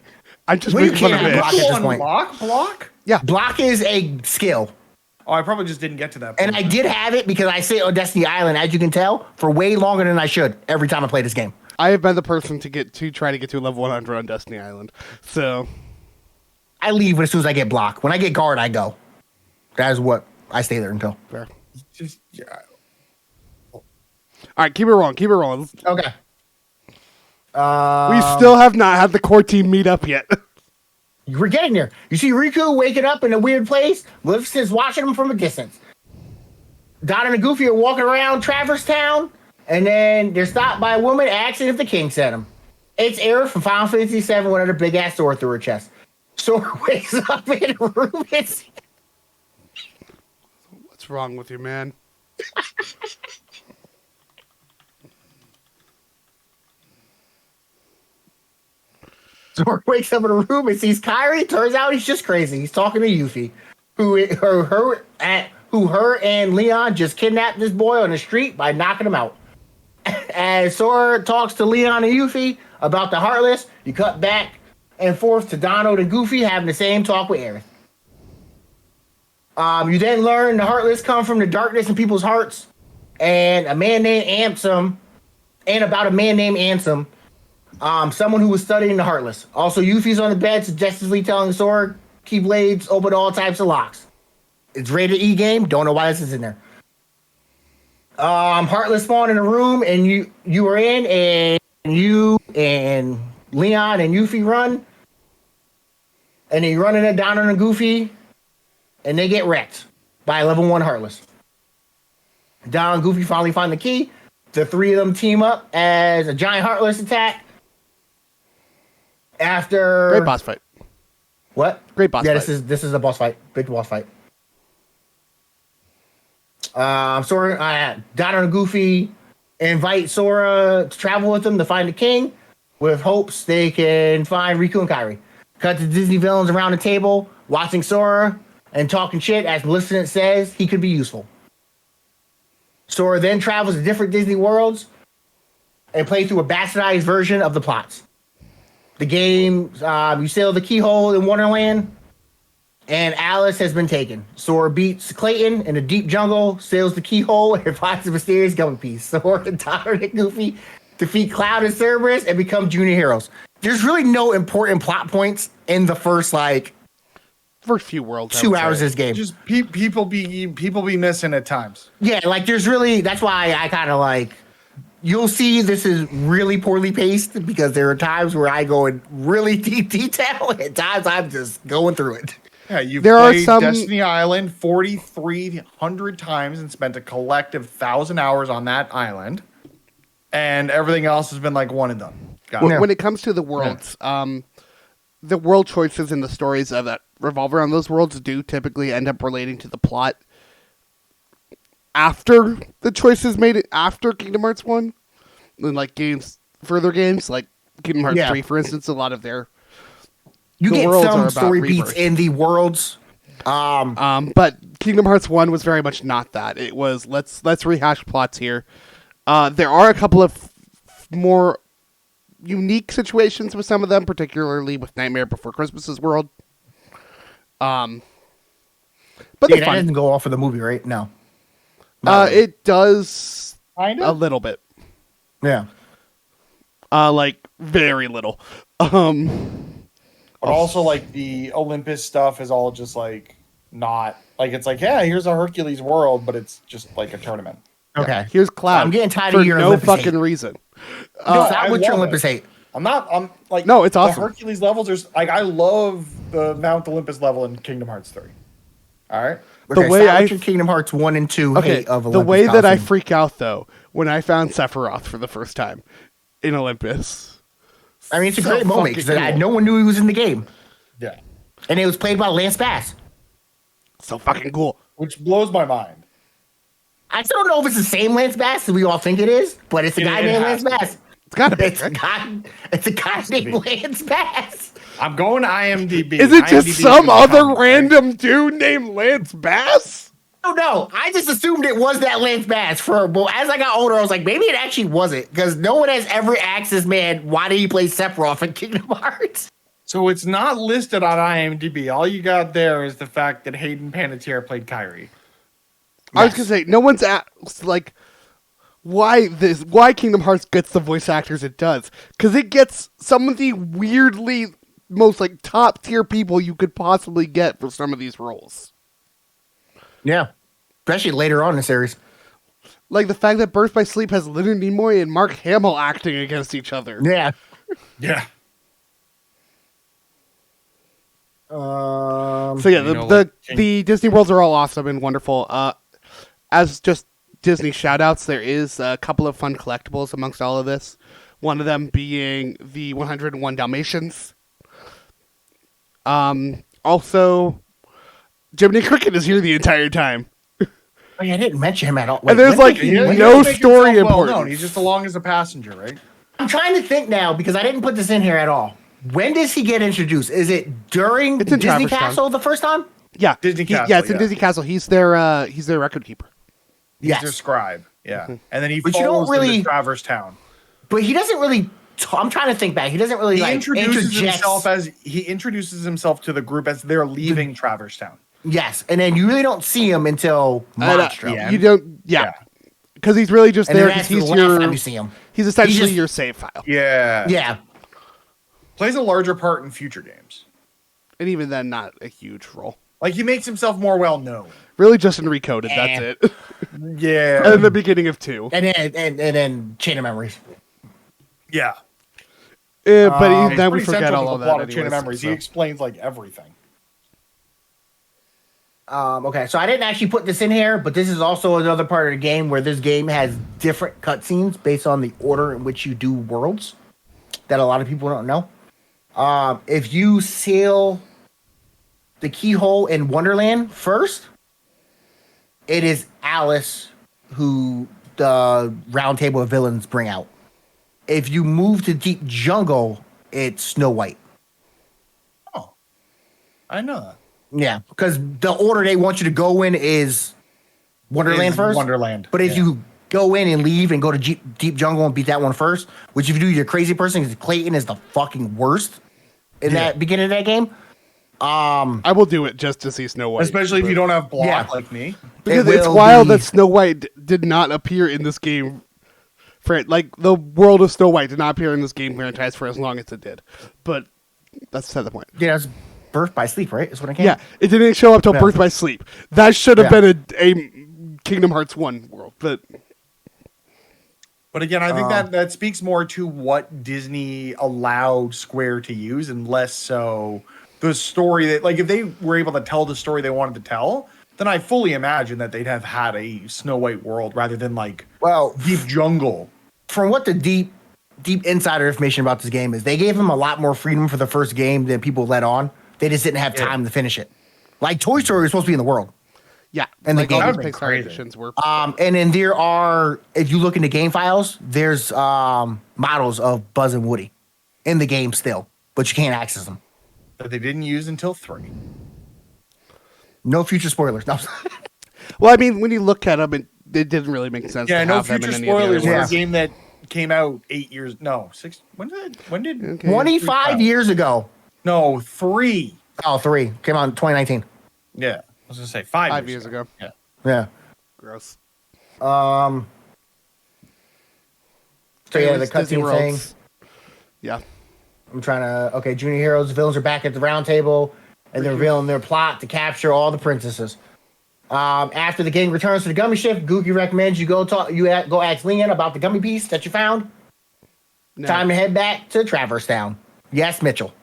I'm just Well, you making fun of can't it. block at this point. Block? Block is a skill. Oh, I probably just didn't get to that point. And I did have it because I sit on Destiny Island, as you can tell, for way longer than I should every time I play this game. I have been the person to try to get to level 100 on Destiny Island. So I leave as soon as I get block. When I get guard, I go. That is what I stay there until. fair. Just, yeah. All right, keep it rolling. Keep it rolling. Okay. We still have not had the core team meet up yet. We're getting there. You see Riku waking up in a weird place. Lift is watching him from a distance. Donald and Goofy are walking around Traverse Town, and then they're stopped by a woman asking if the king sent him. It's Aerith from Final Fantasy VII with her big ass sword through her chest. Sora wakes up in a room. What's wrong with you, man? Sora wakes up in a room and sees Kyrie. Turns out he's just crazy. He's talking to Yuffie, who her and Leon just kidnapped this boy on the street by knocking him out. As Sora talks to Leon and Yuffie about the Heartless, you cut back and forth to Donald and Goofy having the same talk with Aerith. You then learn the Heartless come from the darkness in people's hearts, and about a man named Ansem, someone who was studying the Heartless. Also, Yuffie's on the bed, suggestively telling Sora Keyblades open all types of locks. It's rated E game. Don't know why this is in there. Heartless spawned in a room, and you were in, and you and Leon and Yuffie run, and they run into Donald and Goofy, and they get wrecked by level 1 Heartless. Donald and Goofy finally find the key. The three of them team up as a giant Heartless attack. After Great boss fight. What? Great boss fight. Yeah, this is a boss fight. Big boss fight. Donald and Goofy invite Sora to travel with them to find the king, with hopes they can find Riku and Kairi. Cut to Disney villains around the table, watching Sora and talking shit as Maleficent says he could be useful. Sora then travels to different Disney worlds and plays through a bastardized version of the plots. The game, you sail the keyhole in Wonderland, and Alice has been taken. Sora beats Clayton in a deep jungle, sails the keyhole, and finds the mysterious gummy piece. Sora and Donald and Goofy defeat Cloud and Cerberus and become junior heroes. There's really no important plot points in the first few worlds. 2 hours of this game. Just people be missing at times. Yeah, that's why I kind of you'll see this is really poorly paced because there are times where I go in really deep detail and at times I'm just going through it. Yeah, you've played Destiny Island 4,300 times and spent a collective 1,000 hours on that island, and everything else has been one and done. When it comes to the worlds, the world choices and the stories that revolve around those worlds do typically end up relating to the plot after the choices made it after Kingdom Hearts 1. And further games, like Kingdom Hearts 3, for instance, a lot of you get some story beats in the worlds. But Kingdom Hearts 1 was very much not that. It was, let's rehash plots here. There are a couple of more unique situations with some of them, particularly with Nightmare Before Christmas's world. But that doesn't go off of the movie, right? No. It does kind of? A little bit. Yeah. Very little. But also, the Olympus stuff is all just, not... it's here's a Hercules world, but it's just, a tournament. Okay. Yeah. Here's Cloud. I'm getting tired for of your no Olympus fucking hate. reason. No, not what your Olympus hate. No, it's awesome. The Hercules levels are... I love the Mount Olympus level in Kingdom Hearts 3. All right? Okay, the way I Kingdom Hearts 1 and 2 hate of Olympus. The way that I freak out, though, when I found Sephiroth for the first time in Olympus... I mean, it's a great moment because no one knew he was in the game. Yeah. And it was played by Lance Bass. So fucking cool. Which blows my mind. I still don't know if it's the same Lance Bass as we all think it is, but it's a guy named Lance Bass. It's gotta be. It's a guy named Lance Bass. I'm going to IMDb. Is it just some other random dude named Lance Bass? Oh no, I just assumed it was that Lance Bass. But as I got older, I was like, maybe it actually wasn't, because no one has ever asked this man why did he play Sephiroth in Kingdom Hearts. So it's not listed on IMDb. All you got there is the fact that Hayden Panettiere played Kairi. I was gonna say no one's asked why Kingdom Hearts gets the voice actors it does, because it gets some of the weirdly most top tier people you could possibly get for some of these roles. Yeah, especially later on in the series. Like the fact that Birth by Sleep has Leonard Nimoy and Mark Hamill acting against each other. Yeah. Yeah. So yeah, the Disney worlds are all awesome and wonderful. As just Disney shoutouts, there is a couple of fun collectibles amongst all of this. One of them being the 101 Dalmatians. Also, Jiminy Cricket is here the entire time. Oh, yeah, I didn't mention him at all. And there's no story importance. He's just along as a passenger, right? I'm trying to think now because I didn't put this in here at all. when does he get introduced? Is it during It's in Disney Traverse Town. Castle the first time? Yeah, Disney Castle, Yeah, it's in yeah. Disney Castle. He's their record keeper. He's their scribe. Yeah. And then he But you don't follows them really- to Traverse Town. But he doesn't really. I'm trying to think back. He doesn't really He like introduces interjects- himself to the group as they're leaving Traverse Town. Yes, and then you really don't see him until Monstro. yeah. You don't, because he's really just And there then because that's he's the last time your. you see him. He's essentially just- your save file. Yeah. Yeah. Plays a larger part in future games. And even then, not a huge role. Like, he makes himself more well known. Really, just in Recoded. That's it. Yeah. And in the beginning of 2. And then Chain of Memories. Yeah. But It's then we pretty forget central to all the of that. plot of Chain of anyways, Memories. so. He explains, like, everything. Okay, so I didn't actually put this in here, but this is also another part of the game where this game has different cutscenes based on the order in which you do worlds that a lot of people don't know. If you seal the keyhole in Wonderland first, it is Alice who the round table of villains bring out. If you move to Deep Jungle, it's Snow White. Oh. I know that. Yeah, because the order they want you to go in is Wonderland Is first. Wonderland, But if yeah. you go in and leave and go to Deep Jungle and beat that one first, which if you do, you're a crazy person because Clayton is the fucking worst in that beginning of that game. I will do it just to see Snow White. Especially if you don't have block Yeah. like me. Because It it's will wild be- that Snow White did not appear in this game. Like, the world of Snow White did not appear in this game franchise for as long as it did. But that's beside the point. Yeah, it's Birth by Sleep, right? Is what I came. Yeah, it didn't show up till Yeah. Birth by Sleep. That should have Yeah. been a Kingdom Hearts 1 world. But But again, I think that speaks more to what Disney allowed Square to use and less so the story that, like, if they were able to tell the story they wanted to tell, then I fully imagine that they'd have had a Snow White world rather than, like, Well, Deep Jungle. from what the deep insider information about this game is, they gave them a lot more freedom for the first game than people let on. They just didn't have time to finish it. Like Toy Story was supposed to be in the world. yeah, And the like all game- these That'd be Pixar crazy. editions were. And then there are, if you look into game files, there's models of Buzz and Woody in the game still, but you can't access them. That they didn't use until 3. No future spoilers. No. Well, I mean, when you look at them, it didn't really make sense. Yeah, to no have them future in any of the spoilers other for ones. a game that came out 8 years. No, 6. When did? Okay. 25 years ago. No, 3. Oh, 3. Came out in 2019. Yeah, I was gonna say 5. 5 years ago. Yeah. Yeah. Gross. So yeah, the Anyways, Disney cutscene thing. Worlds. Yeah. I'm trying to. Okay, Junior Heroes. The villains are back at the round table, and they're revealing their plot to capture all the princesses. After the gang returns to the gummy ship, Googie recommends you go talk. Go ask Leon about the gummy piece that you found. No. Time to head back to Traverse Town. Yes, Mitchell.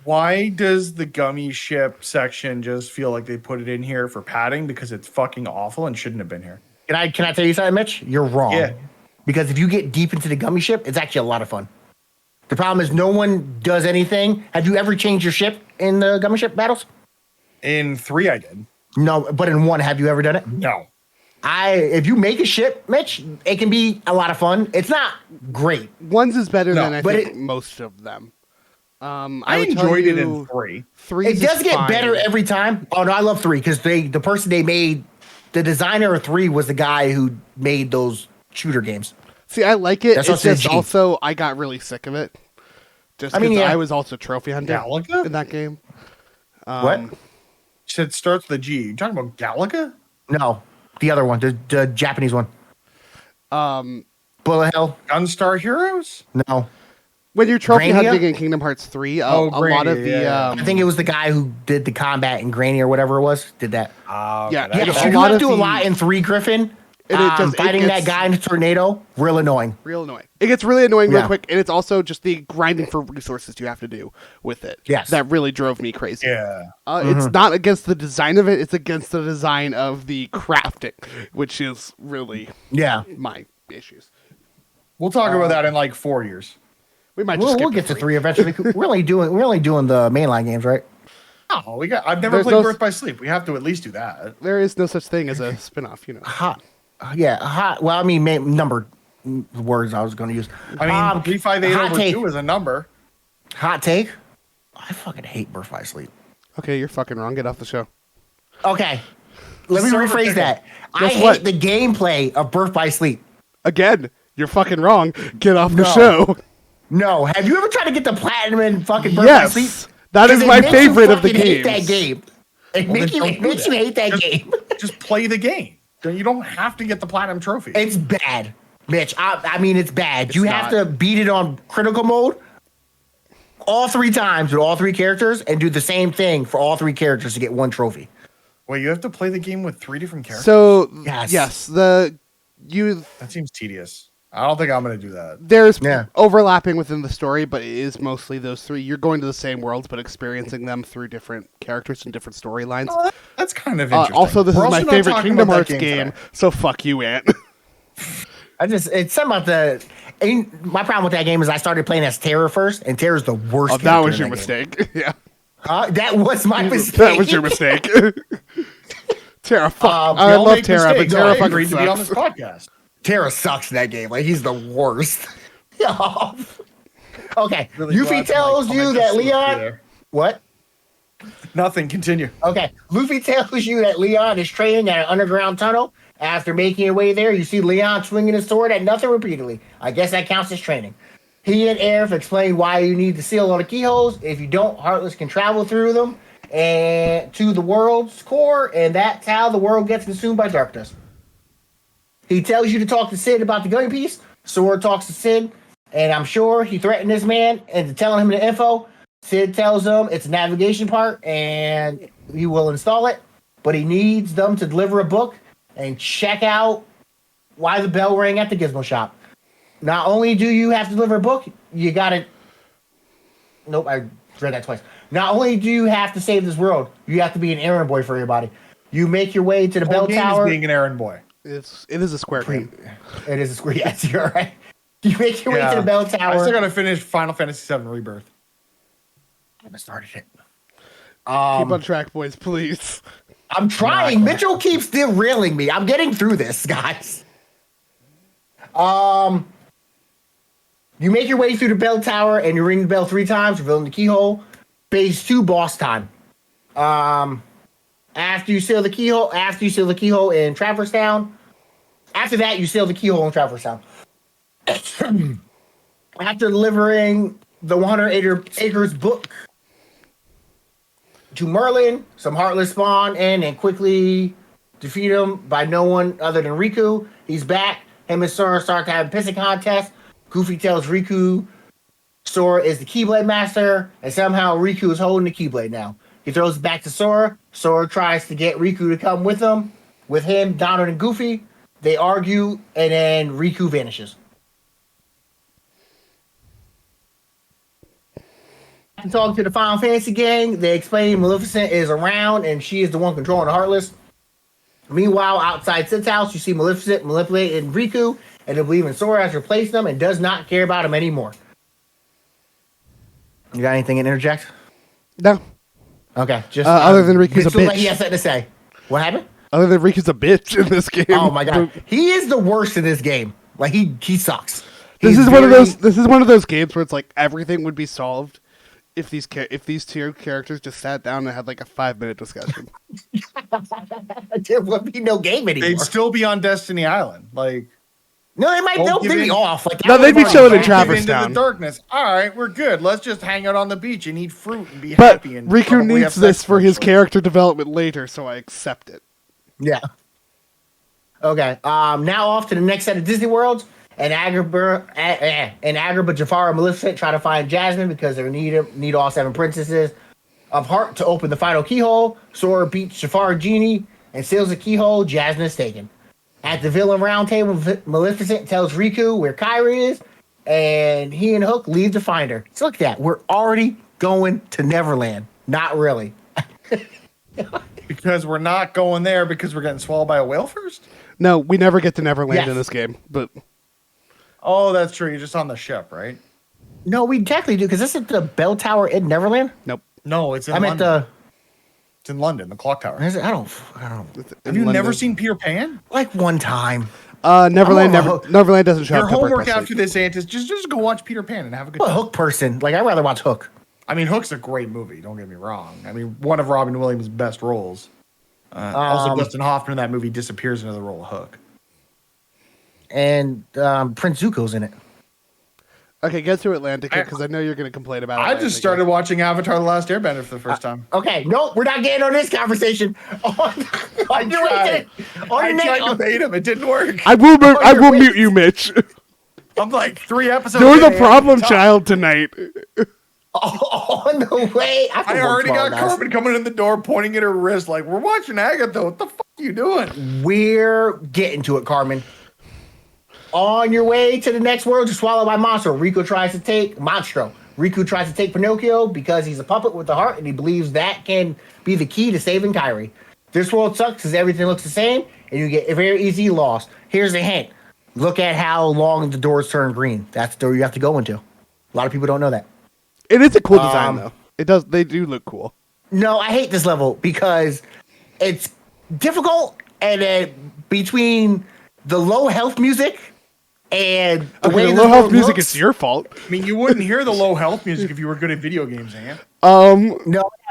Why does the gummy ship section just feel like they put it in here for padding because it's fucking awful and shouldn't have been here? Can I tell you something, Mitch? You're wrong. Yeah. Because if you get deep into the gummy ship, it's actually a lot of fun. The problem is no one does anything. Have you ever changed your ship in the gummy ship battles? In 3, I did. No, but in 1, have you ever done it? No. If you make a ship, Mitch, it can be a lot of fun. It's not great. One's is better No, than I but think it- most of them. I would tell enjoyed it you in 3. 3 It does get better every time. Oh no, I love 3 because the person they made, the designer of 3 was the guy who made those shooter games. See, I like it. That's It's also just cheap. also I got really sick of it. Just I mean, because yeah. I was also trophy hunter Galaga? in that game. What? You said starts with a G. You talking about Galaga? No, the other one, the Japanese one. Bullet Hell. Gunstar Heroes? No, When you're trophy Grania? hunting in Kingdom Hearts 3, a Oh, lot of Grania, the yeah. I think it was the guy who did the combat in Granny or whatever it was. Did that? Yeah, Yeah, a you lot have of to do a the- lot in 3, Griffin. And it just- it fighting that gets- guy in a tornado, real annoying. real annoying. It gets really annoying real Yeah. quick, and it's also just the grinding for resources you have to do with it. Yes. That really drove me crazy. Yeah. It's not against the design of it, it's against the design of the crafting, which is really Yeah, my issues. We'll talk about that in like 4 years. We might just we'll skip get to the 3 eventually. we're only doing the mainline games, right? Oh, I've never There's played no- Birth by Sleep. We have to at least do that. There is no such thing as a spin-off, you know. Hot, yeah, hot. Well, I mean, numbered words I was going to use. I mean, 358 hot over take. 2 is a number. Hot take. I fucking hate Birth by Sleep. Okay, you're fucking wrong. Get off the show. Okay. Let me rephrase that. I Guess what? hate the gameplay of Birth by Sleep. Again, you're fucking wrong. Get off the No. show. No. Have you ever tried to get the platinum in fucking Birth by Sleep? Yes, that is 'Cause it my makes you favorite of the fucking hate games. that game. It Well, makes then don't do makes you that. hate that game. Just play the game. You don't have to get the platinum trophy. It's bad, Mitch. I mean, it's bad. You have not. to beat it on critical mode all 3 times with all 3 characters and do the same thing for all 3 characters to get 1 trophy. Wait, you have to play the game with 3 different characters? So Yes. yes, That seems tedious. I don't think I'm going to do that. there's Yeah. overlapping within the story, but it is mostly those 3. You're going to the same worlds, but experiencing them through different characters and different storylines. Oh, that's kind of interesting. Also, this We're is my also not favorite talking Kingdom about that Hearts game, today. so fuck you, Ant. It's something about my problem with that game is I started playing as Terra first, and Terra's the worst. Oh, that character was in your game. mistake. Yeah, That was my mistake. that was your mistake. Terra, fuck. We I all love make Terra, but mistakes. Terra I fucking agreed to be on sucks. this podcast. Terra sucks in that game. Like, he's the worst. Okay. Really Yuffie glad tells my you comment that just slipped Leon. through there. What? Nothing. Continue. Okay. Luffy tells you that Leon is training at an underground tunnel. After making your way there, you see Leon swinging his sword at nothing repeatedly. I guess that counts as training. He and Aerith explain why you need to seal all the keyholes. If you don't, Heartless can travel through them and to the world's core, and that's how the world gets consumed by darkness. He tells you to talk to Sid about the gun piece. Sora talks to Sid, and I'm sure he threatened this man into telling him the info. Sid tells him it's a navigation part, and he will install it, but he needs them to deliver a book and check out why the bell rang at the Gizmo shop. Not only do you have to deliver a book, you gotta... Nope, I read that twice. Not only do you have to save this world, you have to be an errand boy for everybody. You make your way to the bell Whole game tower. is being an errand boy. It is a square game. It is a square. Yes, you're right. You make your way to the bell tower. I still got to finish Final Fantasy VII Rebirth. I haven't started it. Keep on track, boys, please. I'm trying. Mitchell keeps derailing me. I'm getting through this, guys. You make your way through the bell tower and you ring the bell 3 times, revealing the keyhole. Phase 2 boss time. After you seal the keyhole in Traverse Town. After that, you seal the keyhole in Traverse Town. After delivering the 100 acres book to Merlin, some Heartless spawn in and quickly defeat him by no one other than Riku. He's back. Him and Sora start to have a pissing contest. Goofy tells Riku Sora is the Keyblade Master, and somehow Riku is holding the Keyblade now. He throws it back to Sora. Sora tries to get Riku to come with him. With him, Donald and Goofy. They argue, and then Riku vanishes. And talking to the Final Fantasy gang, they explain Maleficent is around and she is the one controlling the Heartless. Meanwhile, outside Sid's house, you see Maleficent manipulating Riku, and they believe in Sora has replaced them and does not care about him anymore. You got anything to interject? No. Okay, just other than Riku's a just look like bitch. he has something to say. What happened? Other than Riku's a bitch in this game. Oh my god, he is the worst in this game. Like he sucks. This He's is one of very- those. This is one of those games where it's like everything would be solved if these 2 characters just sat down and had like a 5-minute discussion. There would be no game anymore. They'd still be on Destiny Island. Like, No, they might. Don't They'll give be in. off. Like No, they'd be that chilling in was Traverse into Town. the darkness. All right, we're good. Let's just hang out on the beach and eat fruit and be But happy. And Riku probably needs have this sex for his eventually. character development later, so I accept it. Yeah. Okay. Now off to the next set of Disney Worlds. And Agrabah, Jafar, and Maleficent try to find Jasmine because they need all 7 princesses of Heart to open the final keyhole. Sora beats Jafar and Genie and seals the keyhole. Jasmine is taken. At the villain roundtable, Maleficent tells Riku where Kyrie is, and he and Hook leave to find her. So look at that. We're already going to Neverland. Not really. Because we're not going there because we're getting swallowed by a whale first? No, we never get to Neverland Yes. in this game, but Oh, that's true. You're just on the ship, right? No, we technically do, because isn't the bell tower in Neverland? nope. No, it's in I London. meant It's in London, the clock tower. I don't. It's Have in you never London. seen Peter Pan? Like one time. Neverland I'm a Neverland doesn't show Your up till homework breakfast after this, Ant, is just go watch Peter Pan and have a good I'm a time. Hook person. Like, I'd rather watch Hook. I mean, Hook's a great movie. Don't get me wrong. I mean, one of Robin Williams' best roles. Also, Dustin Hoffman in that movie disappears into the role of Hook. And Prince Zuko's in it. Okay, get to Atlantica because I know you're going to complain about I Atlantica. just started watching Avatar: The Last Airbender for the first time. Okay, nope, we're not getting on this conversation. I tried to bait him. It didn't work. I will wait. mute you, Mitch. I'm like 3 episodes. You're in, the problem Ant. child tonight. On the way. I already got Carmen coming in the door, pointing at her wrist, like, "We're watching Agatha. What the fuck are you doing?" We're getting to it, Carmen. On your way to the next world, you're swallowed by Monstro. Riku tries to take Pinocchio because he's a puppet with a heart and he believes that can be the key to saving Kyrie. This world sucks because everything looks the same and you get very easy lost. Here's a hint. Look at how long the doors turn green. That's the door you have to go into. A lot of people don't know that. It is a cool design, though. It does. They do look cool. No, I hate this level because it's difficult and between the low health music and the way the this low health world music looks, is your fault. I mean, you wouldn't hear the low health music if you were good at video games, Ant. No,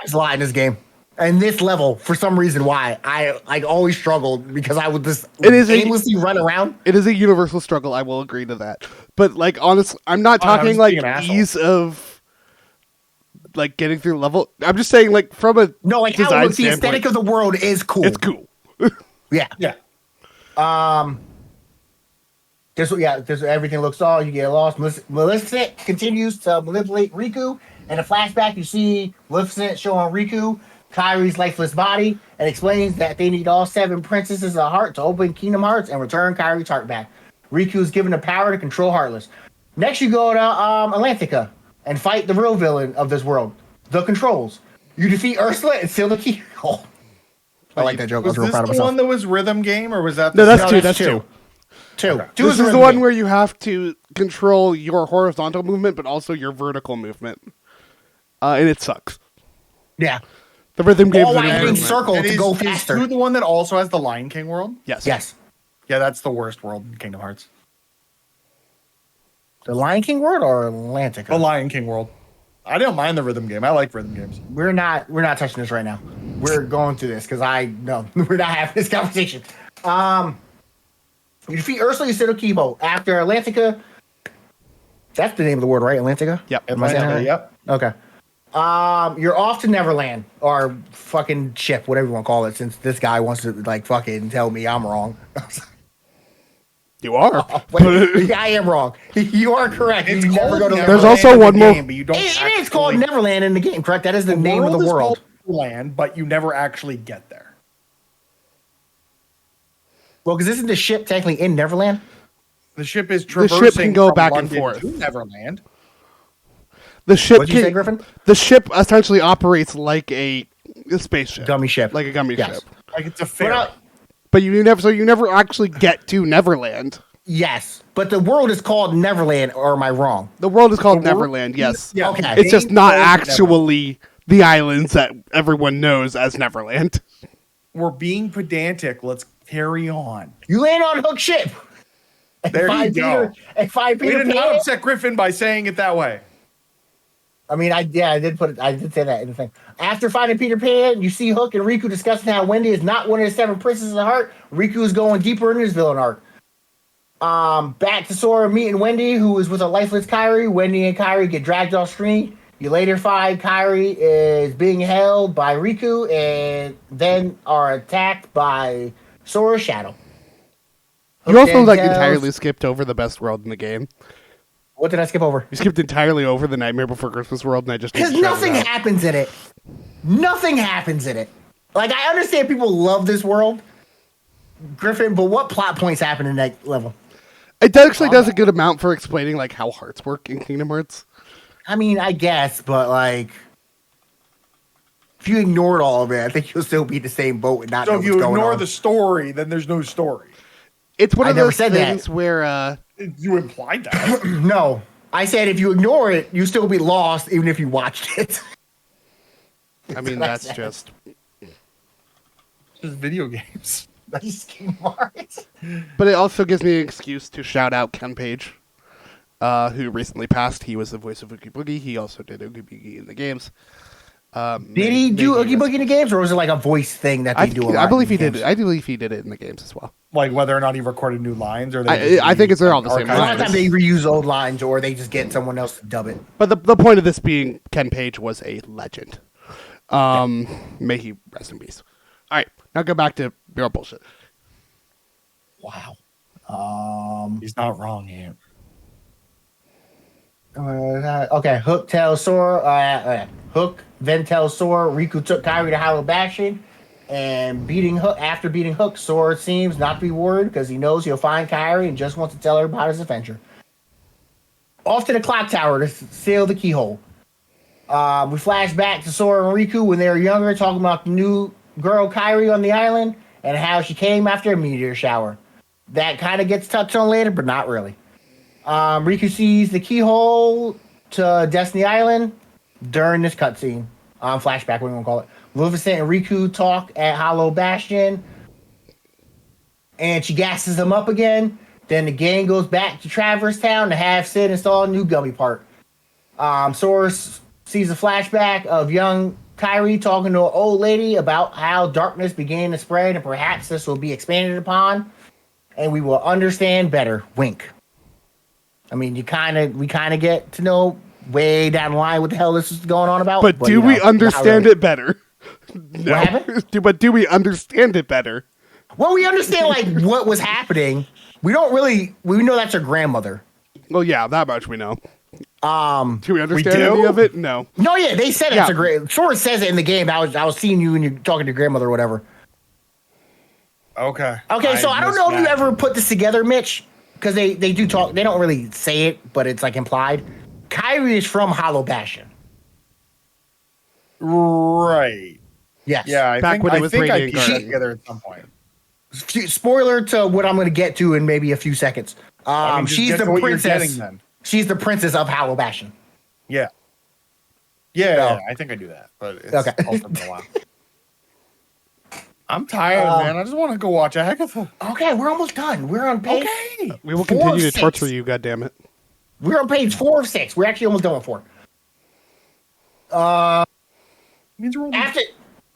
there's a lot in this game. And this level, for some reason, why I always struggled because I would just aimlessly run around. It is a universal struggle. I will agree to that. But like, honestly, I'm not talking like ease of like getting through the level. I'm just saying like from a no, like how it looks, the aesthetic of the world is cool. It's cool. Yeah. There's everything looks all you get lost. Maleficent continues to manipulate Riku. In a flashback, you see Maleficent showing Riku Kyrie's lifeless body and explains that they need all 7 princesses of heart to open Kingdom Hearts and return Kyrie's heart back. Riku is given the power to control Heartless. Next, you go to Atlantica and fight the real villain of this world, the Controls. You defeat Ursula and seal the key. Oh, I like that joke. I was real this proud of the myself. one that was Rhythm Game, or was that? No, that's No, two. that's That's two. two. Two. This is the one where you have to control your horizontal movement, but also your vertical movement, and it sucks. Yeah. The rhythm game's All an I can improvement. circle And to is- go is faster. two the one that also has the Lion King world? Yes. Yes. Yeah, that's the worst world in Kingdom Hearts. The Lion King world or Atlantica? The Lion King world. I don't mind the rhythm game. I like rhythm games. We're not touching this right now. We're going through this because we're not having this conversation. You defeat Ursula, you sit Kibo. After Atlantica, that's the name of the world, right? Atlantica? Yep. Am I saying that right? Yep. Okay. You're off to Neverland or fucking ship, whatever you want to call it, since this guy wants to like fucking tell me I'm wrong. You are. Wait, I am wrong. You are correct. It's You never called go to There's Neverland also in the one more- game, but you don't It is actually- called Neverland in the game, correct? That is the name of the is world. called Neverland, but you never actually get there. Well, because isn't the ship technically in Neverland? The ship is The traversing ship can go from back and London forth. to Neverland. The ship. What'd you say, Griffin? The ship essentially operates like a spaceship, Gummy ship. like a gummy Yes. ship. Like it's a But, fair. But you never actually get to Neverland. yes, but the world is called Neverland, or am I wrong? The world is called The world- Neverland. Yes. Yeah, Okay. It's just they not called it actually the islands that everyone knows as Neverland. We're being pedantic. Let's carry on. You land on Hook ship. There you go. And find We Peter did not Pan. upset Griffin by saying it that way. I mean, I did say that in the thing. After finding Peter Pan, you see Hook and Riku discussing how Wendy is not one of the 7 princesses of the heart. Riku is going deeper into his villain arc. Back to Sora meeting Wendy, who is with a lifeless Kyrie. Wendy and Kyrie get dragged off screen. You later find Kyrie is being held by Riku and then are attacked by Sora's shadow. You Hook also then like tells- entirely skipped over the best world in the game. What did I skip over? You skipped entirely over the Nightmare Before Christmas world, and I just Because didn't shout nothing it out. happens in it. Nothing happens in it. Like, I understand people love this world, Griffin, but what plot points happen in that level? It actually does a good amount for explaining like how hearts work in Kingdom Hearts. I mean, I guess, but like, if you ignored all of it, I think you'll still be in the same boat and not So know if what's you going ignore on. the story, then there's no story. It's one I of never those said things that. where You implied that. No, I said if you ignore it, you still be lost, even if you watched it. I mean what I that's said. just Just video games. Nice Kingdom Hearts. But it also gives me an excuse to shout out Ken Page, who recently passed. He was the voice of Oogie Boogie. He also did Oogie Boogie in the games. Did he do Oogie Boogie in the games, or was it like a voice thing that they do a lot? I believe he in the did. games? I believe he did it in the games as well. Like whether or not he recorded new lines, or they I think they're all the same A lot lines. of times they reuse old lines, or they just get someone else to dub it. But the point of this being Ken Page was a legend. May he rest in peace. All right, now go back to real bullshit. Wow. He's not wrong here. Okay, Hook tells Sora. Hook then tells Sora Riku took Kairi to Hollow Bastion, and after beating Hook, Sora seems not to be worried because he knows he'll find Kairi and just wants to tell her about his adventure. Off to the clock tower to seal the keyhole. We flash back to Sora and Riku when they were younger, talking about the new girl Kairi on the island and how she came after a meteor shower. That kind of gets touched on later, but not really. Riku sees the keyhole to Destiny Island during this cutscene. Flashback, what do you want to call it? Maleficent and Riku talk at Hollow Bastion, and she gasses them up again. Then the gang goes back to Traverse Town to have Sid install a new gummy part. Sora sees a flashback of young Kairi talking to an old lady about how darkness began to spread, and perhaps this will be expanded upon, and we will understand better. Wink. I mean, we kind of get to know way down the line what the hell this is going on about. But do we understand it better? No. What happened? But do we understand it better? Well, we understand like what was happening. We know that's her grandmother. Well, yeah, that much we know. Do we understand We do? any of it? No. No, yeah, they said Yeah. it's a great. Sora says it in the game. I was seeing you and you're talking to your grandmother or whatever. Okay. Okay, so I don't know if you ever put this together, Mitch, because they do talk. They don't really say it, but it's like implied. Kairi is from Hollow Bastion. Right. Yes. Yeah, I Back think when it I was think I Radiant pieced it Garden. together at some point. Spoiler to what I'm going to get to in maybe a few seconds. I mean, just She's get the to what you're princess. getting then. She's the princess of Hollow Bastion. Yeah. Yeah, So- yeah, I think I do that, but it's Okay. also been a while. I'm tired, man. I just want to go watch Agatha. Okay, we're almost done. We're on page. Okay. We will 4 continue of to torture 6. you, goddammit. We're on page 4 of 6. We're actually almost done with 4. Means we're only After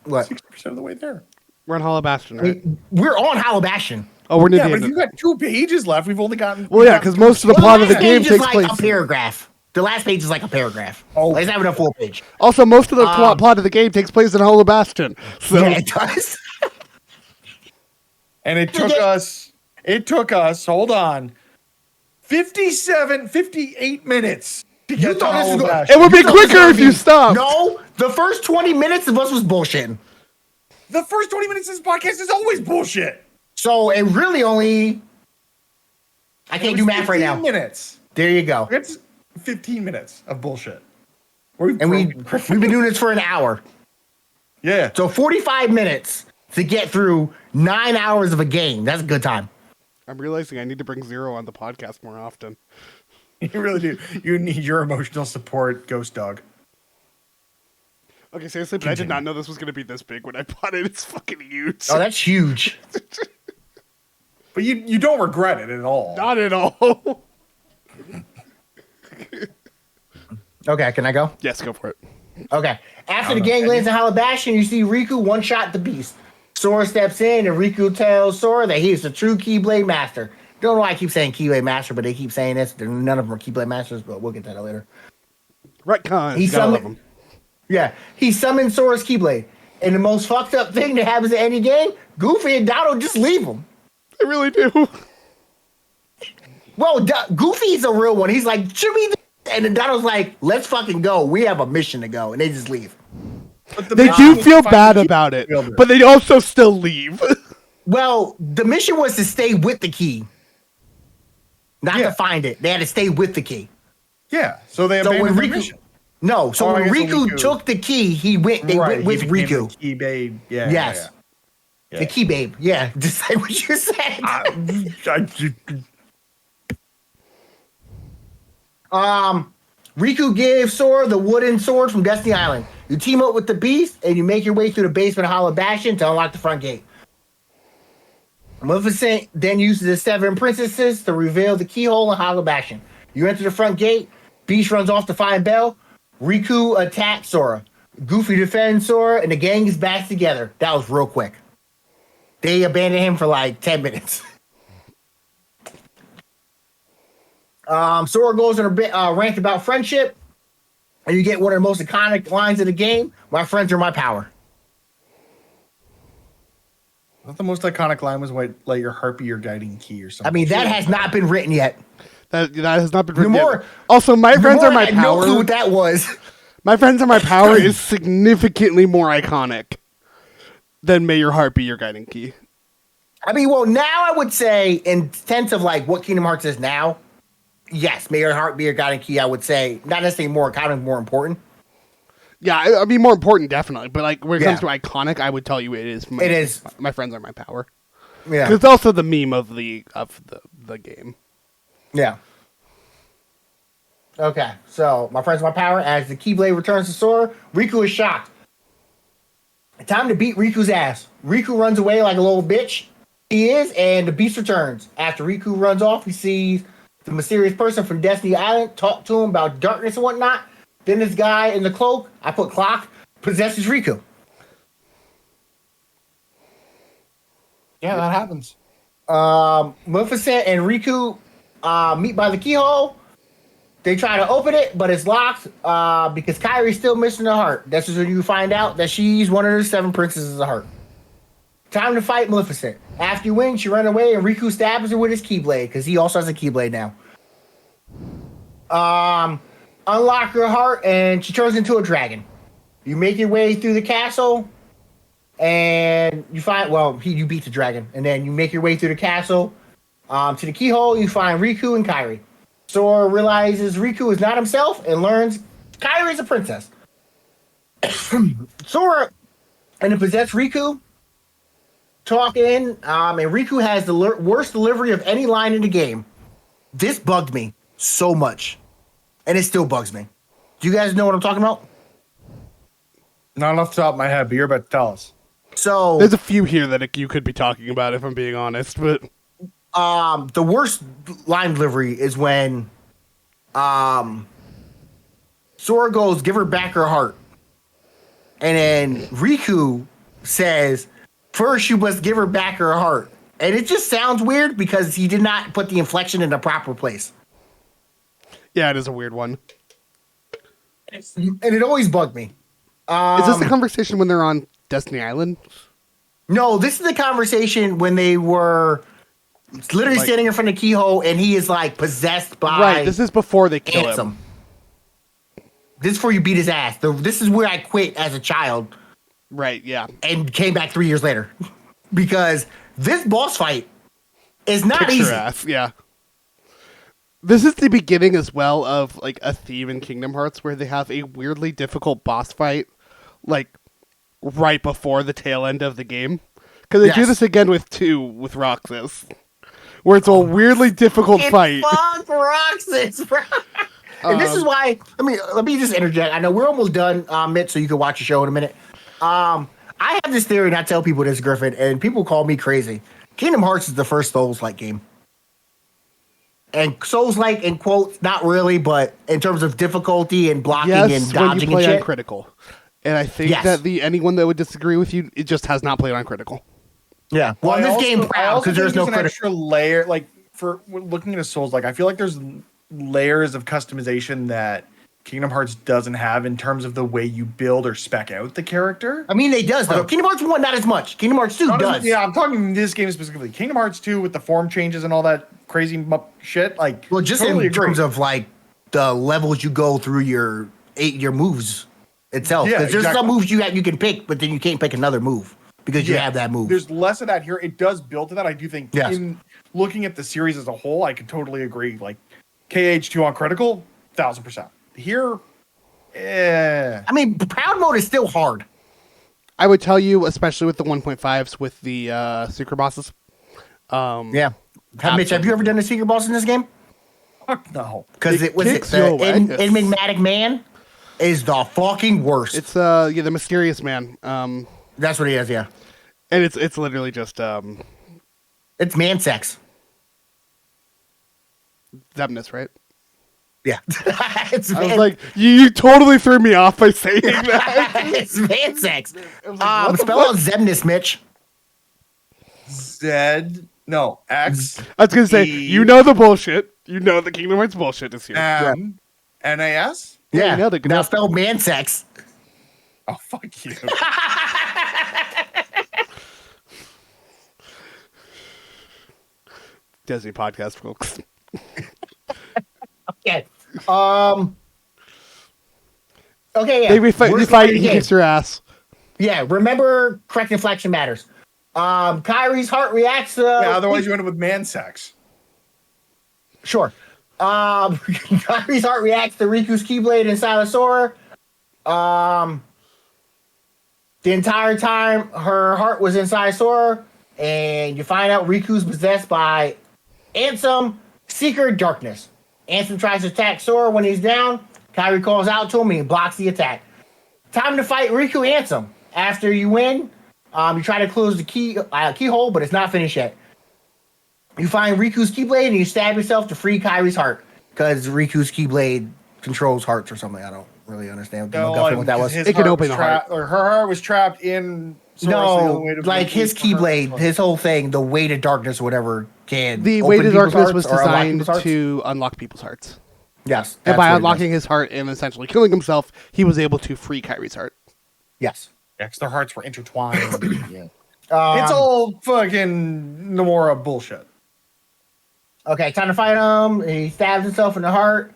what? 60% of the way there. We're on Hollow Bastion, right? We're on Hollow Bastion. Oh, we're near Yeah, the but end. if you got 2 pages left, we've only gotten. Well, yeah, because most of the Well, plot of the last game page is takes like place. a paragraph. The last page is like a paragraph. Oh. It's not even a full page. Also, most of the plot of the game takes place in Hollow Bastion. So Yeah, it does. And it took us, hold on, 58 minutes to You get to thought this was Hollow going- Bastion. it would be You thought this was quicker gonna if you be- stopped. No, the first 20 minutes of us was bullshitting. The first 20 minutes of this podcast is always bullshit. So it really only. I can't do math right now. 15 minutes. There you go. It's 15 minutes of bullshit. We've And we've broken been doing this for an hour. Yeah. So 45 minutes to get through 9 hours of a game. That's a good time. I'm realizing I need to bring Zero on the podcast more often. You really do. You need your emotional support, Ghost Dog. Okay, seriously, but I did not know this was going to be this big when I bought it. It's fucking huge. Oh, that's huge. But you don't regret it at all. Not at all. Okay, can I go? Yes, go for it. Okay. After the gang lands in Hollow Bastion, you see Riku one-shot the beast. Sora steps in, and Riku tells Sora that he is the true Keyblade Master. Don't know why I keep saying Keyblade Master, but they keep saying this. None of them are Keyblade Masters, but we'll get to that later. Retcon. He Gotta love summoned, him. yeah, he summoned Sora's Keyblade. And the most fucked up thing that happens in any game, Goofy and Donald just leave him. I really do. Well, Goofy's a real one. He's like, should we? And then Donald's like, let's fucking go. We have a mission to go. And they just leave. But the They mission do was feel to find bad the about it, Keyblade. but they also still leave. Well, the mission was to stay with the key. Not Yeah. to find it. They had to stay with the key. Yeah. So they So when abandoned the Riku, mission. no, so Oh, I when guess Riku Riku- took the key, they went Right, with he became Riku. the Key Babe. Yeah. Yes. Yeah, The key babe. Yeah, just like what you said. Riku gives Sora the wooden sword from Destiny Island. You team up with the beast, and you make your way through the basement of Hollow Bastion to unlock the front gate. Maleficent then uses the 7 princesses to reveal the keyhole in Hollow Bastion. You enter the front gate. Beast runs off to find Belle. Riku attacks Sora. Goofy defends Sora, and the gang is back together. That was real quick. They abandoned him for like 10 minutes. Sora goes on a rant about friendship, and you get one of the most iconic lines of the game. My friends are my power. I thought the most iconic line was what, let your heart be your guiding key or something. I mean, that has not been written yet. That has not been written Namor- yet. Also, my friends are my I had no power. clue what that was. My friends are my power is significantly more iconic than may your heart be your guiding key. I mean, well, now I would say, in sense of like what Kingdom Hearts is now, yes, may your heart be your guiding key. I would say not necessarily more iconic, more important. Yeah, I mean more important, definitely. But like when it comes to iconic, I would tell you it is. It is. My friends are my power. Yeah, because it's also the meme of the game. Yeah. Okay, so my friends, my power. As the Keyblade returns to Sora, Riku is shocked. Time to beat Riku's ass. Riku runs away like a little bitch. He is, and the beast returns. After Riku runs off, he sees the mysterious person from Destiny Island talk to him about darkness and whatnot. Then this guy in the cloak, I put clock, possesses Riku. Yeah, that happens. Maleficent and Riku meet by the keyhole. They try to open it, but it's locked because Kairi's still missing the heart. That's when you find out that she's one of the 7 princesses of heart. Time to fight Maleficent. After you win, she runs away, and Riku stabs her with his Keyblade because he also has a Keyblade now. Unlock her heart, and she turns into a dragon. You make your way through the castle, and you find, you beat the dragon, and then you make your way through the castle to the keyhole. You find Riku and Kairi. Sora realizes Riku is not himself and learns Kairi is a princess. Sora and the possessed Riku talking, and Riku has the worst delivery of any line in the game. This bugged me so much, and it still bugs me. Do you guys know what I'm talking about? Not off the top of my head, but you're about to tell us. So there's a few here that you could be talking about if I'm being honest, but the worst line delivery is when Sora goes, give her back her heart. And then Riku says, first you must give her back her heart. And it just sounds weird because he did not put the inflection in the proper place. Yeah, it is a weird one. And it always bugged me. Is this the conversation when they're on Destiny Island? No, this is the conversation when they were literally standing in front of the keyhole and he is like possessed by... Right, this is before they kill him. This is before you beat his ass. This is where I quit as a child. Right, yeah. And came back 3 years later. Because this boss fight is not Picture easy. ass, yeah. This is the beginning as well of like a theme in Kingdom Hearts where they have a weirdly difficult boss fight like right before the tail end of the game. Because they do this again with 2 with Roxas. Where it's a weirdly difficult fight. Fuck Roxas, bro. And this is why, let me just interject. I know we're almost done, Mitch, so you can watch the show in a minute. I have this theory, and I tell people this, Griffin, and people call me crazy. Kingdom Hearts is the first Souls-like game. And Souls-like, in quotes, not really, but in terms of difficulty and blocking and dodging when you play and shit. on critical. And I think that anyone that would disagree with you, it just has not played on critical. Yeah. Well, this game proud because there's no an extra layer. Like for looking at a Souls, like I feel like there's layers of customization that Kingdom Hearts doesn't have in terms of the way you build or spec out the character. I mean, it does though. Kingdom Hearts 1, not as much. Kingdom Hearts 2 does. Yeah, I'm talking this game specifically. Kingdom Hearts 2 with the form changes and all that crazy shit. Like, well, just totally in terms of like the levels you go through your moves itself. Because there's some moves you can pick, but then you can't pick another move because you have that move. There's less of that here. It does build to that. I do think in looking at the series as a whole, I can totally agree. Like KH2 on critical, 1000%. Here, I mean, proud mode is still hard. I would tell you, especially with the 1.5s with the secret bosses. Mitch, have you ever done a secret boss in this game? Fuck no. Because it was the enigmatic man is the fucking worst. It's the mysterious man. That's what he is, yeah. And it's literally just it's It's man sex. Zemnis, right? Yeah. It's I was like, you totally threw me off by saying that. it's man sex. What the Spell out Zemnis, Mitch. X. I was gonna say, E- you know the bullshit. You know the Kingdom Hearts bullshit is here. NAS? Yeah. you nailed it. Good Now job. spell man sex. Oh, fuck you. Disney podcast, folks. Okay. Okay, yeah. You fight, he kicks your ass. Yeah, remember, correct inflection matters. Kyrie's heart reacts. Yeah, otherwise you end up with man sex. Sure. Kyrie's heart reacts to Riku's Keyblade and Silasora. The entire time her heart was inside Sora, and you find out Riku's possessed by Ansem, Seeker of Darkness. Ansem tries to attack Sora when he's down. Kyrie calls out to him and he blocks the attack. Time to fight Riku Ansem. After you win, you try to close the keyhole, but it's not finished yet. You find Riku's Keyblade and you stab yourself to free Kyrie's heart because Riku's Keyblade controls hearts or something. I don't really understand what that was. It can open the heart. Or her heart was trapped in. No, like his Keyblade, his whole thing, the Weight of Darkness, or whatever, can. The open Weight of people's Darkness was hearts or unlock designed people's hearts. to unlock people's hearts. Yes. And that's by what it unlocking does. his heart and essentially killing himself, he was able to free Kyrie's heart. Yes. Yeah, because their hearts were intertwined. Yeah. Um, It's all fucking Nomura bullshit. Okay, time to fight him. He stabs himself in the heart,